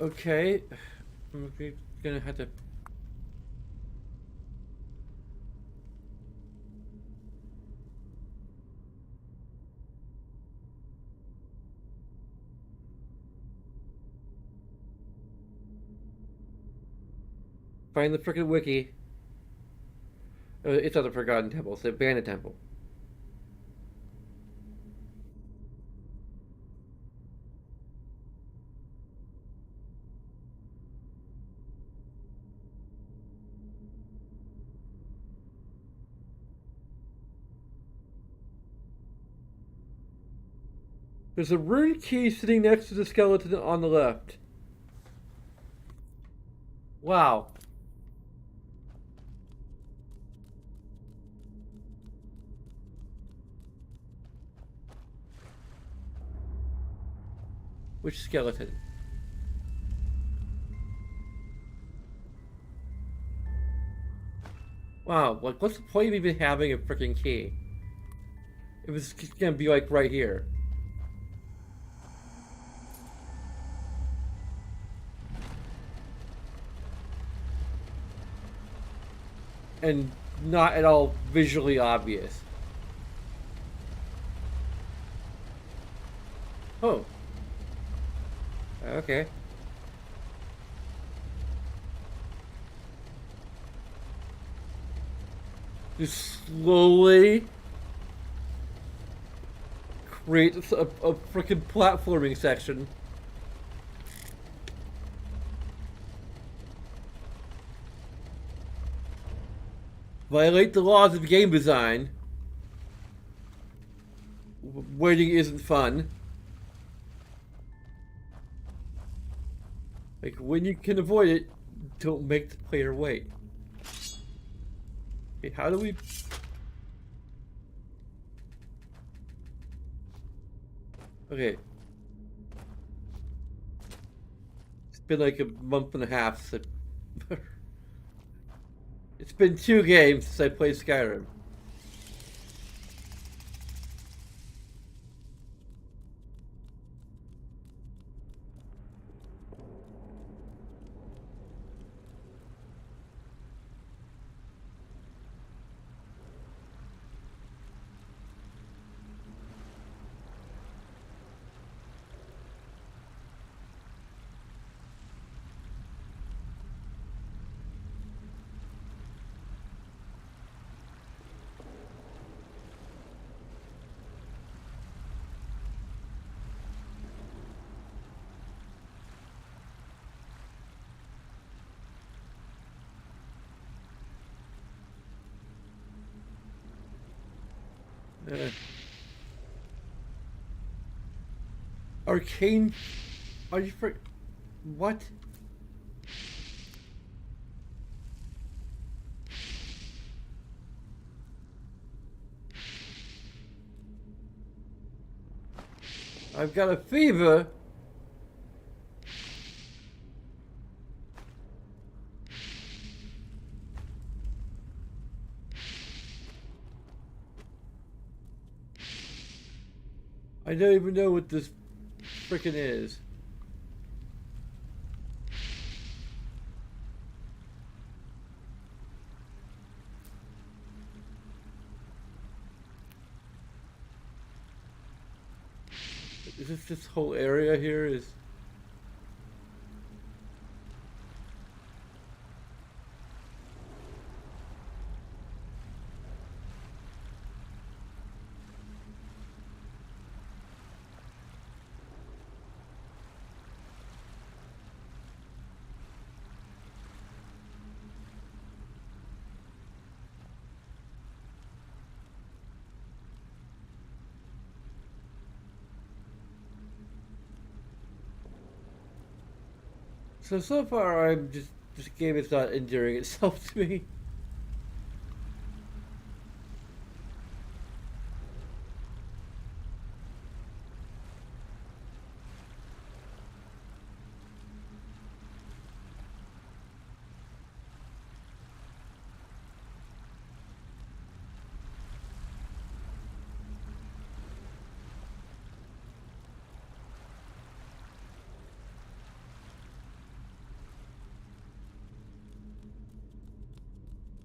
[SPEAKER 1] Okay, I'm gonna have to... find the frickin' wiki. It's not the Forgotten Temple, it's the Abandoned Temple. There's a rune key sitting next to the skeleton on the left. Wow. Which skeleton? Wow, like what's the point of even having a freaking key? It was gonna be like right here. And not at all visually obvious. Oh. Okay. Just slowly create a freaking platforming section. Violate the laws of game design. Waiting isn't fun. Like, when you can avoid it, don't make the player wait. Okay, how do we... Okay. It's been like a month and a half since... It's been 2 games since I played Skyrim. Arcane. Are you for? What? I've got a fever. I don't even know what this frickin' is. Is this whole area here is... So far I'm just this game is not endearing itself to me.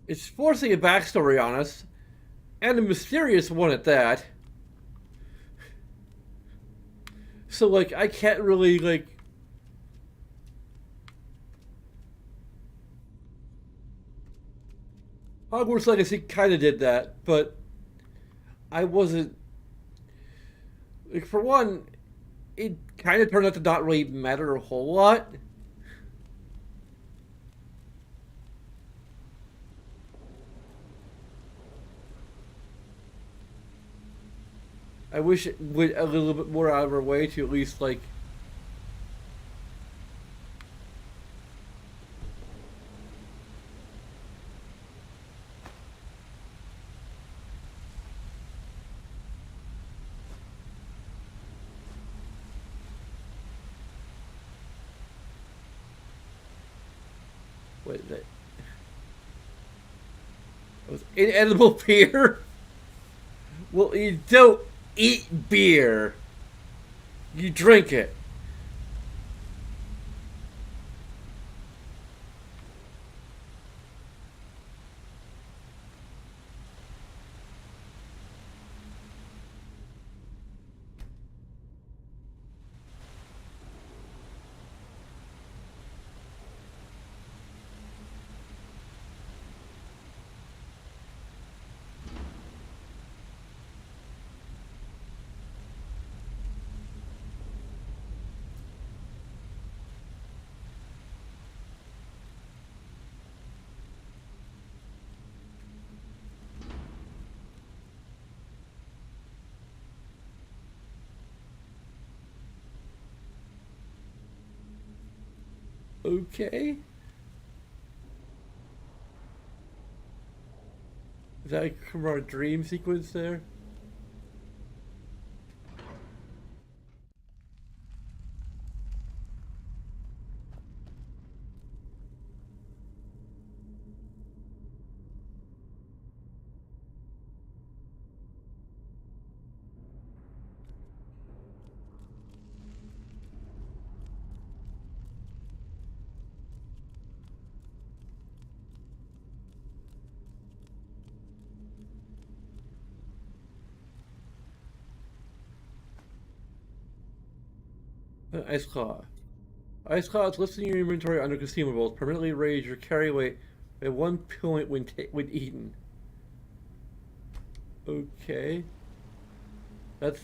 [SPEAKER 1] It's forcing a backstory on us, and a mysterious one at that. So, like, I can't really, like... Hogwarts Legacy kind of did that, but I wasn't... Like, for one, it kind of turned out to not really matter a whole lot. I wish it went a little bit more out of our way to at least, like... Wait, that was inedible beer? Well, you don't eat beer. You drink it. Okay. Is that from our dream sequence there? Ice Claw. Ice Claw is listed in your inventory under consumables. Permanently raise your carry weight by 1 point when eaten. Okay. That's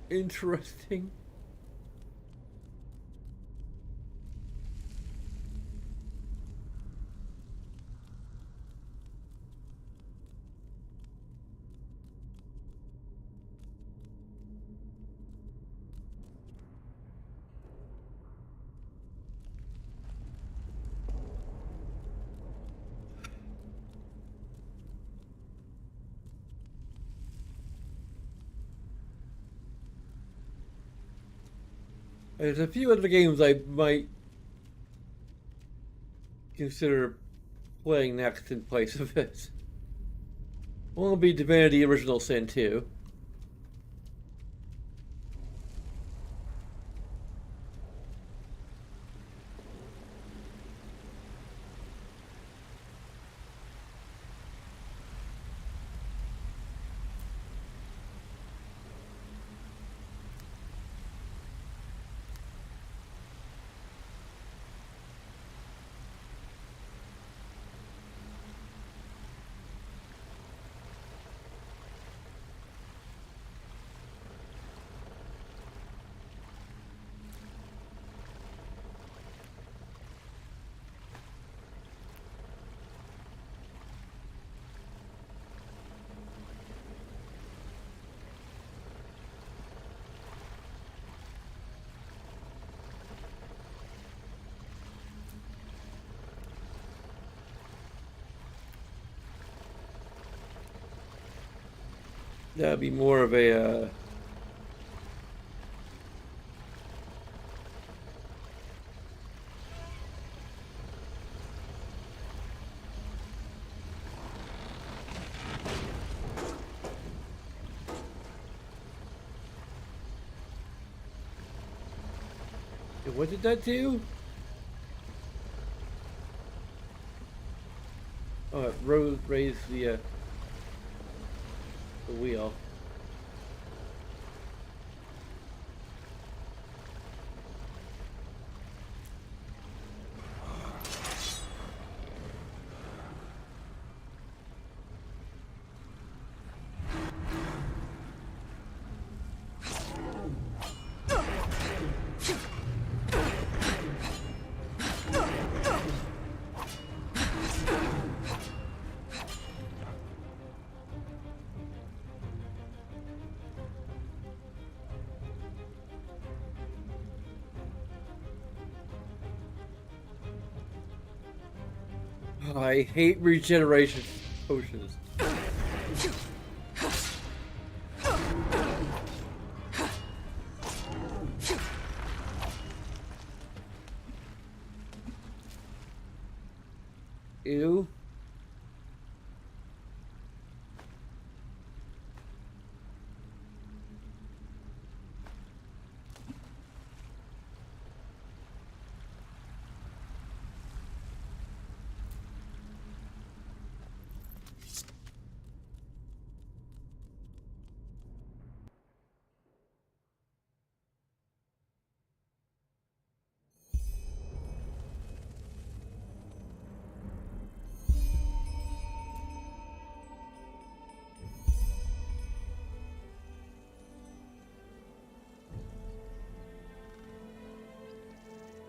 [SPEAKER 1] interesting. There's a few other games I might consider playing next in place of this. One will be Divinity Original Sin 2. That'd be more of a what did that do? Oh, it raised the wheel. I hate regeneration potions. Ew.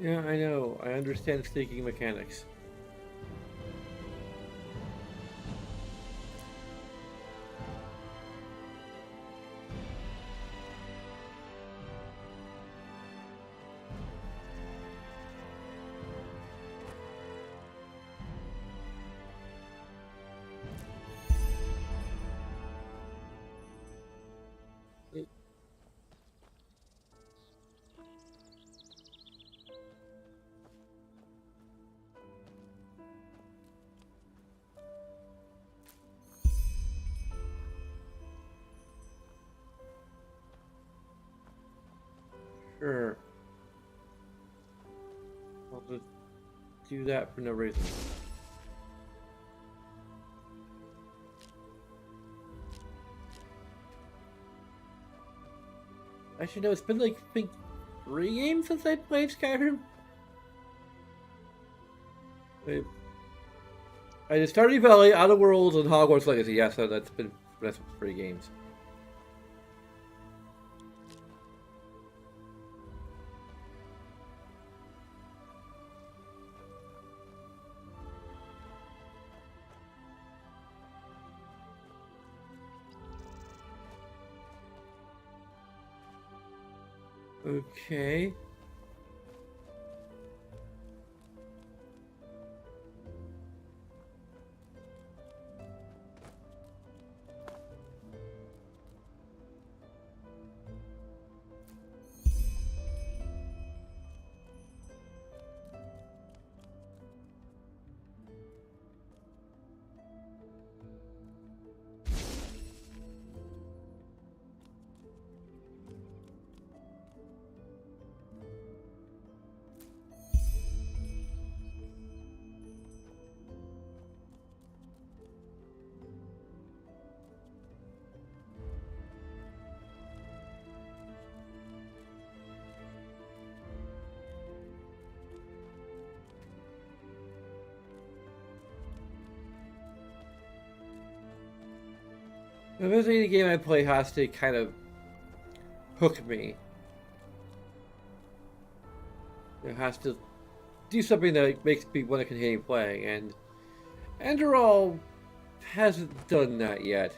[SPEAKER 1] Yeah, I know. I understand staking mechanics. Sure. I'll just do that for no reason. Actually, no, it's been like, I think, 3 games since I played Skyrim. Wait. I did Stardew Valley, Outer Worlds, and Hogwarts Legacy. Yeah, so that's 3 games. Okay. If there's any game I play has to kind of hook me. It has to do something that makes me want to continue playing, and Enderal hasn't done that yet.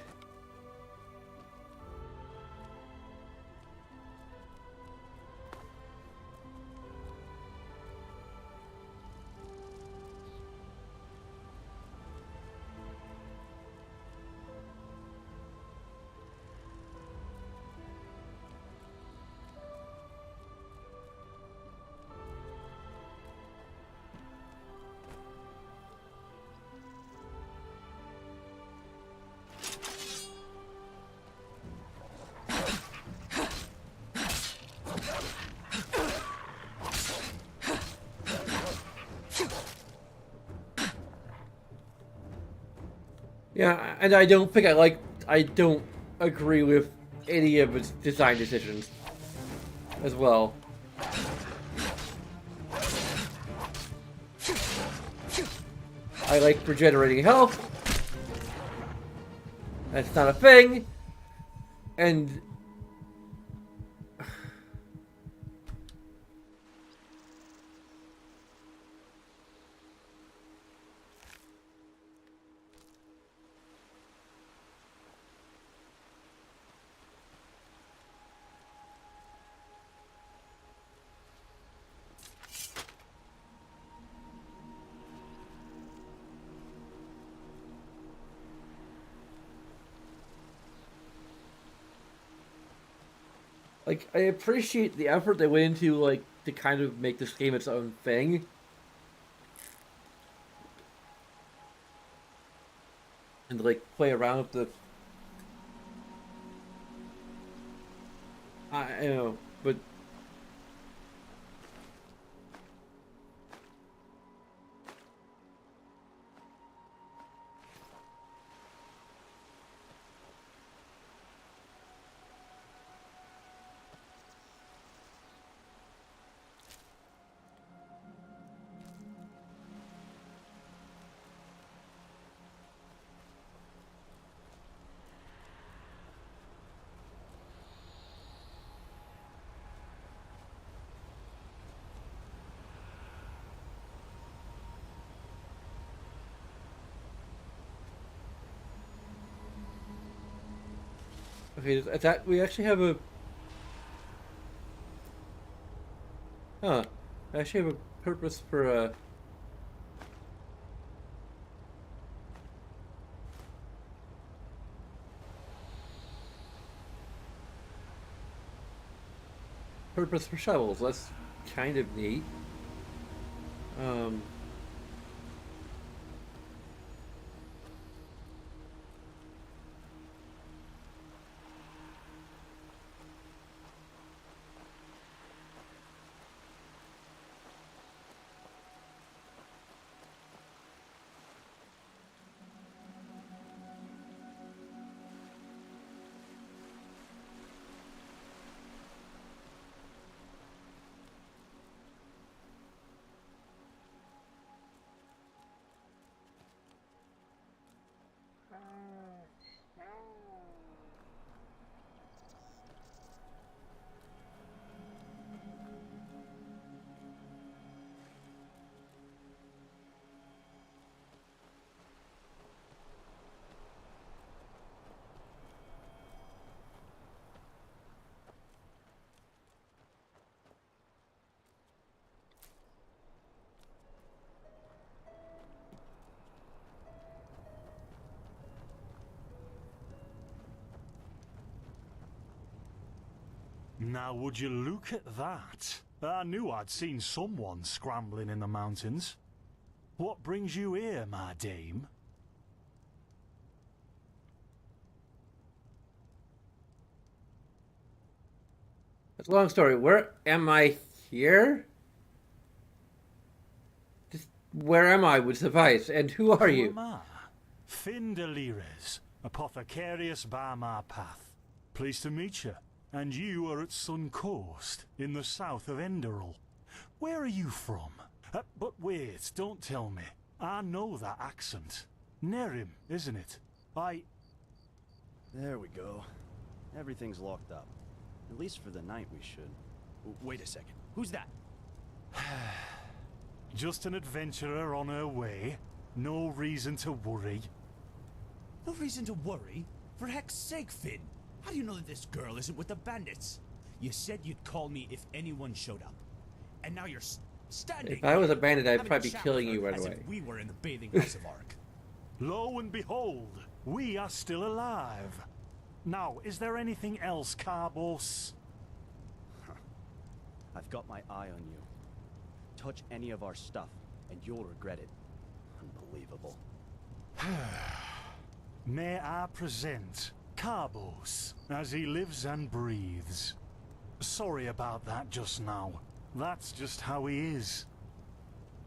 [SPEAKER 1] Yeah, and I don't agree with any of its design decisions as well. I like regenerating health. That's not a thing. And like, I appreciate the effort they went into, like, to kind of make this game its own thing. And, like, play around with the... I know, but... Okay, that we actually have a... Huh. I actually have a purpose for, purpose for shovels. That's kind of neat.
[SPEAKER 11] Now would you look at that? I knew I'd seen someone scrambling in the mountains. What brings you here, my dame?
[SPEAKER 1] That's a long story. Where am I here? Just where am I would suffice. And who are you?
[SPEAKER 11] Who am I? Findelires, apothecarius by my path. Pleased to meet you. And you are at Sun Coast, in the south of Enderal. Where are you from? But wait, don't tell me. I know that accent. Nerim, isn't it?
[SPEAKER 12] There we go. Everything's locked up. At least for the night we should. Wait a second. Who's that?
[SPEAKER 11] Just an adventurer on her way. No reason to worry.
[SPEAKER 13] No reason to worry? For heck's sake, Finn. How do you know that this girl isn't with the bandits? You said you'd call me if anyone showed up. And now you're standing.
[SPEAKER 1] If I was a bandit, I'd
[SPEAKER 13] having
[SPEAKER 1] probably be
[SPEAKER 13] chat
[SPEAKER 1] killing
[SPEAKER 13] with
[SPEAKER 1] you
[SPEAKER 13] her
[SPEAKER 1] right
[SPEAKER 13] as
[SPEAKER 1] away.
[SPEAKER 13] if we were in the bathing house of Ark.
[SPEAKER 11] Lo and behold, we are still alive. Now, is there anything else, Carbos?
[SPEAKER 12] I've got my eye on you. Touch any of our stuff, and you'll regret it. Unbelievable.
[SPEAKER 11] May I present Carbos, as he lives and breathes. Sorry about that just now. That's just how he is.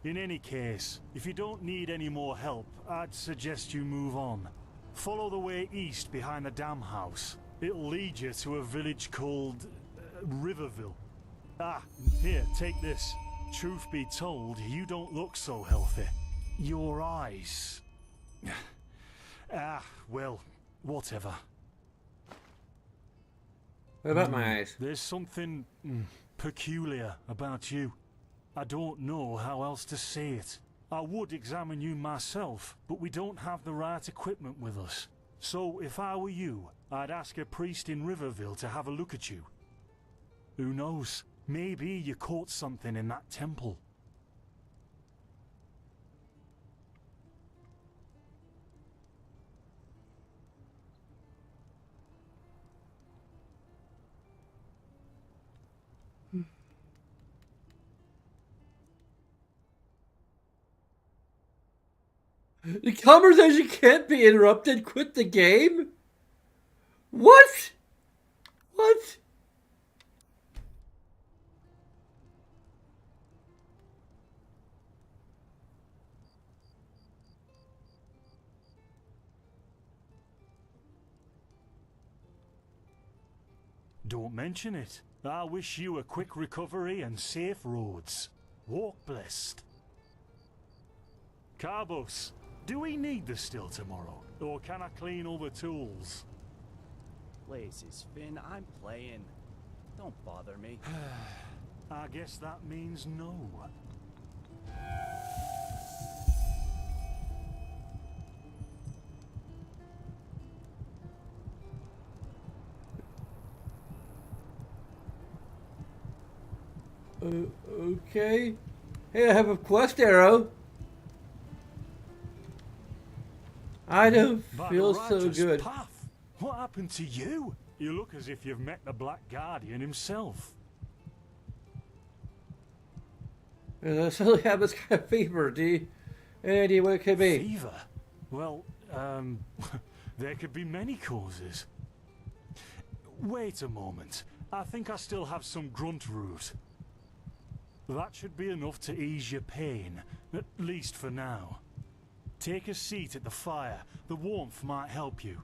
[SPEAKER 11] In any case, if you don't need any more help, I'd suggest you move on. Follow the way east behind the dam house. It'll lead you to a village called Riverville. Ah, here, take this. Truth be told, you don't look so healthy. Your eyes... well, whatever.
[SPEAKER 1] What about my eyes?
[SPEAKER 11] There's something peculiar about you. I don't know how else to say it. I would examine you myself, but we don't have the right equipment with us. So if I were you, I'd ask a priest in Riverville to have a look at you. Who knows? Maybe you caught something in that temple.
[SPEAKER 1] The conversation can't be interrupted. Quit the game? What? What?
[SPEAKER 11] Don't mention it. I wish you a quick recovery and safe roads. Walk blessed. Carbos, do we need the still tomorrow? Or can I clean all the tools?
[SPEAKER 12] Blazes, Finn, I'm playing. Don't bother me.
[SPEAKER 11] I guess that means no.
[SPEAKER 1] Okay. Hey, I have a quest arrow. I don't feel so good.
[SPEAKER 11] Path. What happened to you? You look as if you've met the Black Guardian himself.
[SPEAKER 1] I suddenly have this kind of fever. Do you any idea what it could be?
[SPEAKER 11] Fever? Well, there could be many causes. Wait a moment. I think I still have some grunt root. That should be enough to ease your pain, at least for now. Take a seat at the fire. The warmth might help you.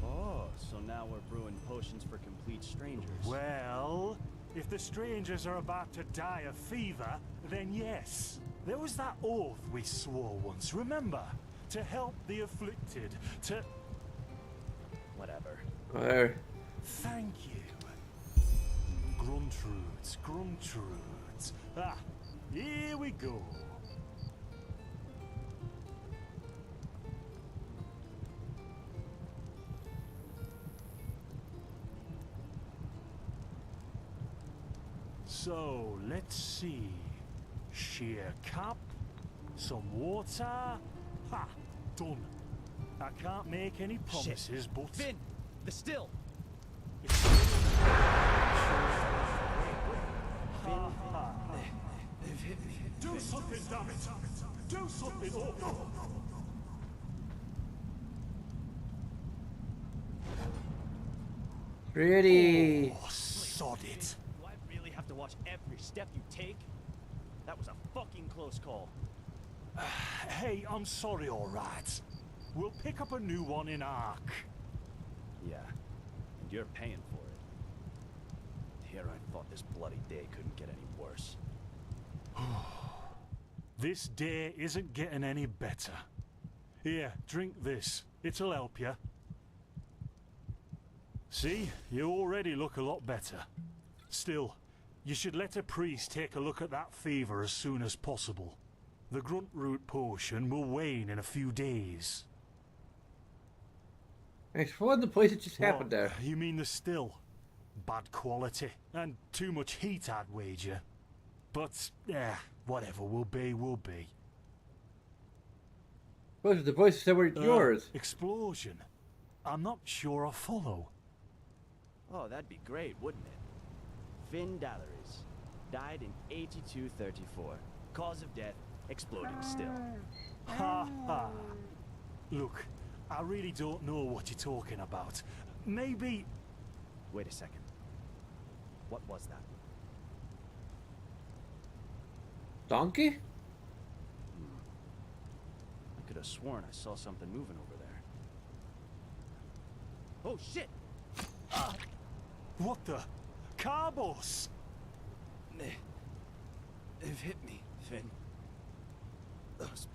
[SPEAKER 12] Oh, so now we're brewing potions for complete strangers.
[SPEAKER 11] Well, if the strangers are about to die of fever, then yes. There was that oath we swore once, remember? To help the afflicted, to...
[SPEAKER 12] Whatever.
[SPEAKER 1] Whatever.
[SPEAKER 11] Thank you. Gruntroods, Gruntroods. Ah, here we go. So, let's see. Sheer cup, some water. Ha! Done. I can't make any promises,
[SPEAKER 12] Shit.
[SPEAKER 11] but...
[SPEAKER 12] Finn! The still!
[SPEAKER 11] Do something, damn it! Do something! Oh, no.
[SPEAKER 1] Pretty.
[SPEAKER 11] Oh, sod it.
[SPEAKER 12] Do I really have to watch every step you take? That was a fucking close call.
[SPEAKER 11] Hey, I'm sorry, alright. We'll pick up a new one in Ark.
[SPEAKER 12] Yeah, and you're paying for it. Here I thought this bloody day couldn't get any worse.
[SPEAKER 11] This day isn't getting any better. Here, drink this. It'll help you. See, you already look a lot better. Still, you should let a priest take a look at that fever as soon as possible. The grunt root potion will wane in a few days.
[SPEAKER 1] Explore the place that just happened there.
[SPEAKER 11] You mean the still? Bad quality and too much heat, I'd wager. But, whatever will be, will be.
[SPEAKER 1] Those are the voices that were yours.
[SPEAKER 11] Explosion? I'm not sure I follow.
[SPEAKER 12] Oh, that'd be great, wouldn't it? Finn Dalaris. Died in 8234. Cause of death, exploding still.
[SPEAKER 11] Ha ha. Look, I really don't know what you're talking about. Maybe...
[SPEAKER 12] Wait a second. What was that?
[SPEAKER 1] Donkey?
[SPEAKER 12] I could have sworn I saw something moving over there. Oh shit!
[SPEAKER 11] What the? Carbos!
[SPEAKER 12] They've hit me, Finn. Those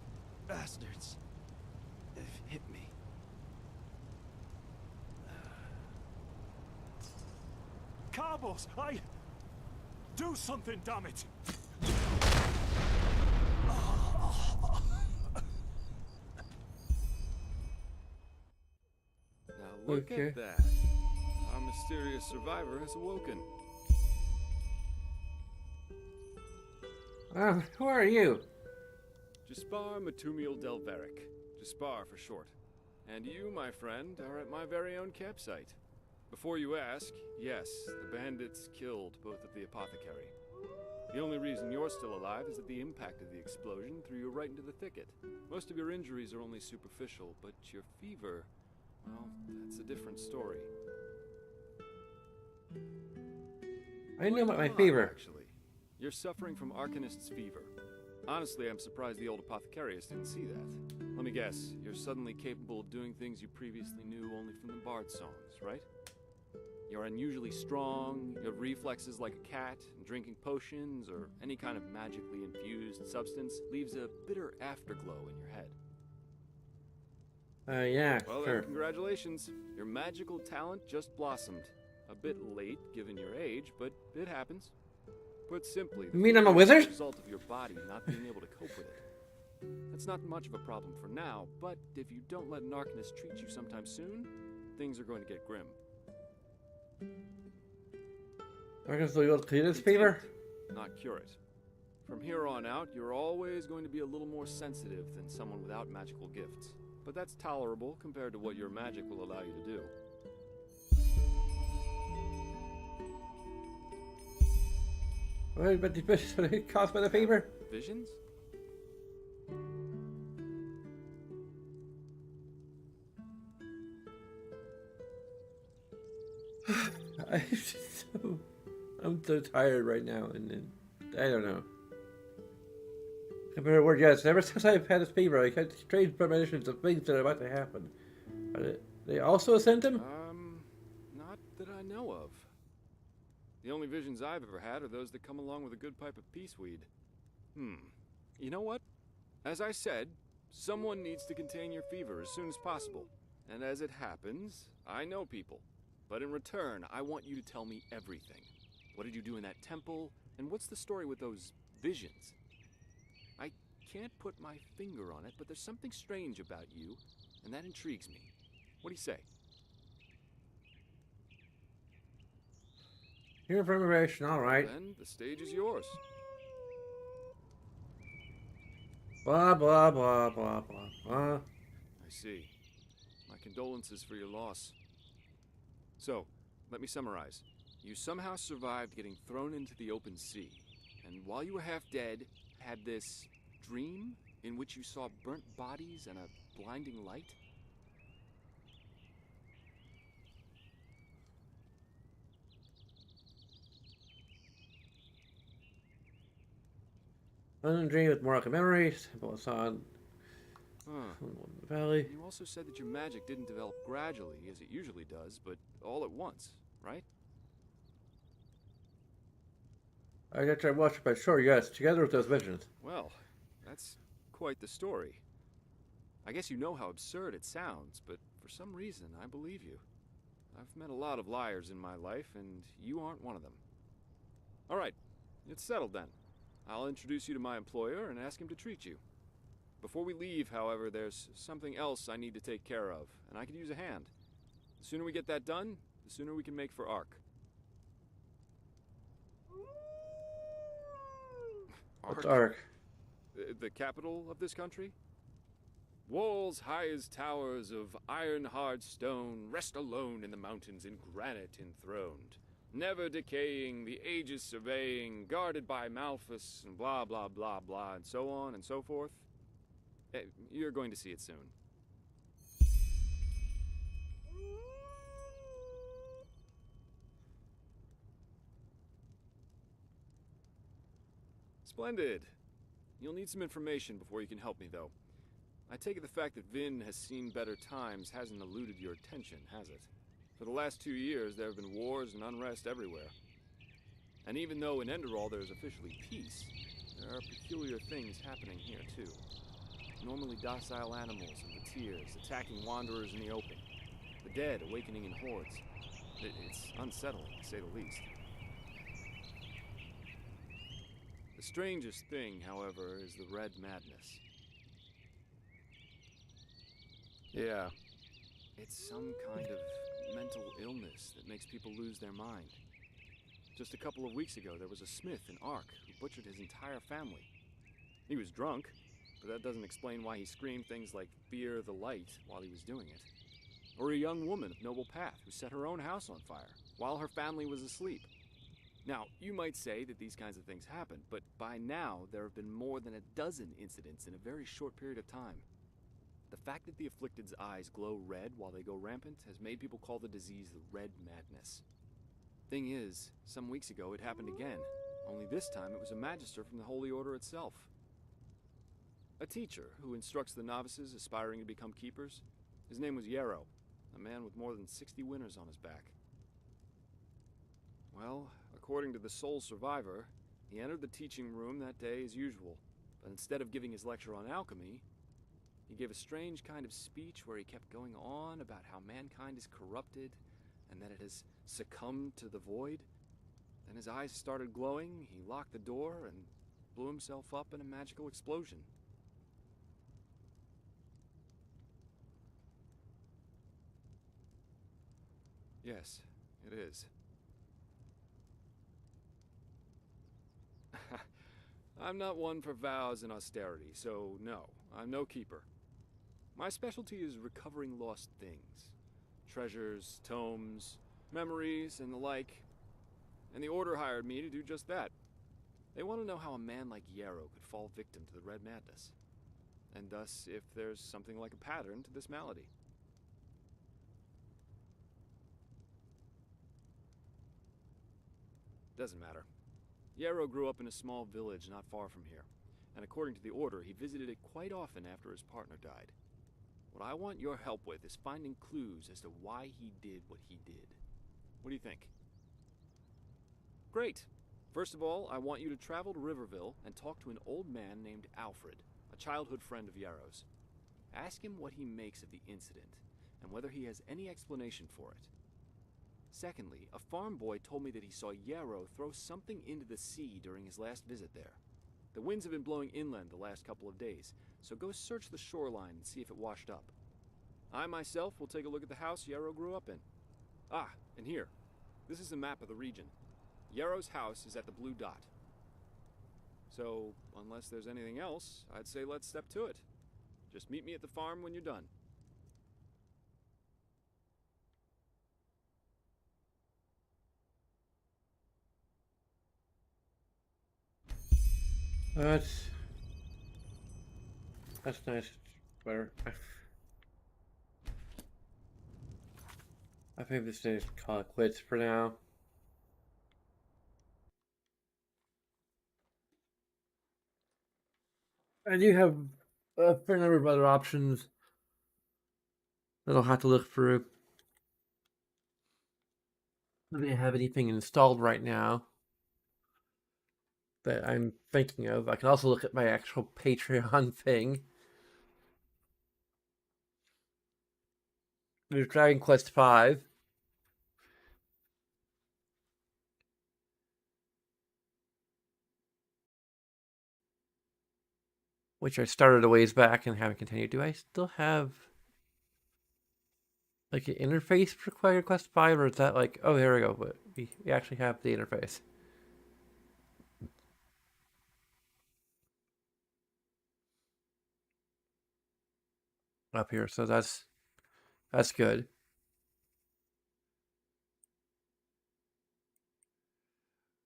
[SPEAKER 12] bastards. They've hit me.
[SPEAKER 11] Carbos, do something, damn it!
[SPEAKER 9] Now look at that. Our mysterious survivor has awoken.
[SPEAKER 1] Who are you?
[SPEAKER 9] Jaspar Matumiel Delveric. Jaspar for short. And you, my friend, are at my very own campsite. Before you ask, yes, the bandits killed both of the apothecary. The only reason you're still alive is that the impact of the explosion threw you right into the thicket. Most of your injuries are only superficial, but your fever, well, that's a different story.
[SPEAKER 1] I know about my fever.
[SPEAKER 9] Actually, you're suffering from Arcanist's fever. Honestly, I'm surprised the old apothecarius didn't see that. Let me guess, you're suddenly capable of doing things you previously knew only from the bard songs, right? You're unusually strong, you have reflexes like a cat, and drinking potions or any kind of magically infused substance leaves a bitter afterglow in your head.
[SPEAKER 1] Yeah,
[SPEAKER 9] well,
[SPEAKER 1] sure.
[SPEAKER 9] Then, congratulations. Your magical talent just blossomed. A bit late, given your age, but it happens. Put simply,
[SPEAKER 1] you mean I'm a wizard?
[SPEAKER 9] The result of your body not being able to cope with it. That's not much of a problem for now, but if you don't let an Arcanist treat you sometime soon, things are going to get grim.
[SPEAKER 1] Arcanist will be able to clear this fever?
[SPEAKER 9] Not cure it. From here on out, you're always going to be a little more sensitive than someone without magical gifts. But that's tolerable compared to what your magic will allow you to do.
[SPEAKER 1] What about the visions caused by the fever?
[SPEAKER 9] Visions?
[SPEAKER 1] I'm so tired right now, and I don't know. A better word, yes. Ever since I've had this fever, I had strange premonitions of things that are about to happen. Are they also a symptom?
[SPEAKER 9] Not that I know of. The only visions I've ever had are those that come along with a good pipe of peaceweed. You know what? As I said, someone needs to contain your fever as soon as possible. And as it happens, I know people. But in return, I want you to tell me everything. What did you do in that temple? And what's the story with those visions? I can't put my finger on it, but there's something strange about you, and that intrigues me. What do you say?
[SPEAKER 1] Your information, alright.
[SPEAKER 9] Then the stage is yours.
[SPEAKER 1] Blah, blah, blah, blah, blah, blah.
[SPEAKER 9] I see. My condolences for your loss. So, let me summarize. You somehow survived getting thrown into the open sea, and while you were half dead, had this dream in which you saw burnt bodies and a blinding light?
[SPEAKER 1] London dream with Moroccan memories. Both on the valley.
[SPEAKER 9] You also said that your magic didn't develop gradually, as it usually does, but all at once, right?
[SPEAKER 1] I got to watch it, but sure, yes, together with those visions.
[SPEAKER 9] Well, that's quite the story. I guess you know how absurd it sounds, but for some reason, I believe you. I've met a lot of liars in my life, and you aren't one of them. All right, it's settled then. I'll introduce you to my employer and ask him to treat you. Before we leave, however, there's something else I need to take care of, and I could use a hand. The sooner we get that done, the sooner we can make for Ark.
[SPEAKER 1] What's Ark?
[SPEAKER 9] The capital of this country? Walls high as towers of iron-hard stone rest alone in the mountains in granite enthroned. Never decaying, the ages surveying, guarded by Malphus, and blah, blah, blah, blah, and so on and so forth. You're going to see it soon. Splendid. You'll need some information before you can help me, though. I take it the fact that Vin has seen better times hasn't eluded your attention, has it? For the last 2 years, there have been wars and unrest everywhere. And even though in Enderal there is officially peace, there are peculiar things happening here, too. Normally docile animals and Vatirs attacking wanderers in the open. The dead awakening in hordes. It's unsettling, to say the least. The strangest thing, however, is the Red Madness. Yeah, it's some kind of mental illness that makes people lose their mind. Just a couple of weeks ago, there was a smith in Ark who butchered his entire family. He was drunk, but that doesn't explain why he screamed things like "Fear the light" while he was doing it. Or a young woman of noble path who set her own house on fire while her family was asleep. Now, you might say that these kinds of things happen, but by now there have been more than a dozen incidents in a very short period of time. The fact that the afflicted's eyes glow red while they go rampant has made people call the disease the Red Madness. Thing is, some weeks ago it happened again, only this time it was a magister from the Holy Order itself. A teacher who instructs the novices aspiring to become keepers. His name was Yarrow, a man with more than 60 winners on his back. Well, according to the sole survivor, he entered the teaching room that day as usual, but instead of giving his lecture on alchemy, he gave a strange kind of speech where he kept going on about how mankind is corrupted and that it has succumbed to the void. Then his eyes started glowing, he locked the door, and blew himself up in a magical explosion. Yes, it is. I'm not one for vows and austerity, so no, I'm no keeper. My specialty is recovering lost things. Treasures, tomes, memories, and the like. And the Order hired me to do just that. They want to know how a man like Yarrow could fall victim to the Red Madness. And thus, if there's something like a pattern to this malady. Doesn't matter. Yarrow grew up in a small village not far from here, and according to the Order, he visited it quite often after his partner died. What I want your help with is finding clues as to why he did what he did. What do you think? Great! First of all, I want you to travel to Riverville and talk to an old man named Alfred, a childhood friend of Yarrow's. Ask him what he makes of the incident, and whether he has any explanation for it. Secondly, a farm boy told me that he saw Yarrow throw something into the sea during his last visit there. The winds have been blowing inland the last couple of days, so go search the shoreline and see if it washed up. I myself will take a look at the house Yarrow grew up in. Ah, and here. This is a map of the region. Yarrow's house is at the blue dot. So, unless there's anything else, I'd say let's step to it. Just meet me at the farm when you're done.
[SPEAKER 1] That's nice. Better. I think this is call it quits for now. I do have a fair number of other options that I'll have to look through. I don't have anything installed right now that I'm thinking of. I can also look at my actual Patreon thing. There's Dragon Quest V. Which I started a ways back and haven't continued. Do I still have like an interface for Dragon Quest V, or is that like, oh, here we go, but we actually have the interface. Up here, so that's good.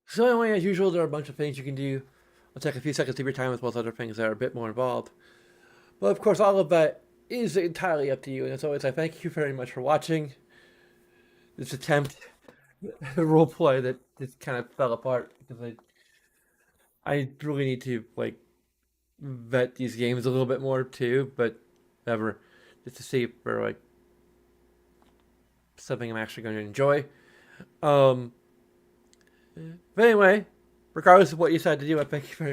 [SPEAKER 1] So anyway, as usual, there are a bunch of things you can do. I'll take a few seconds of your time as well as other things that are a bit more involved. But of course, all of that is entirely up to you. And as always, I thank you very much for watching this attempt, roleplay that just kind of fell apart because I really need to like vet these games a little bit more too. But ever, just to see if they're like something I'm actually going to enjoy. But anyway, regardless of what you decide to do, I thank you very much.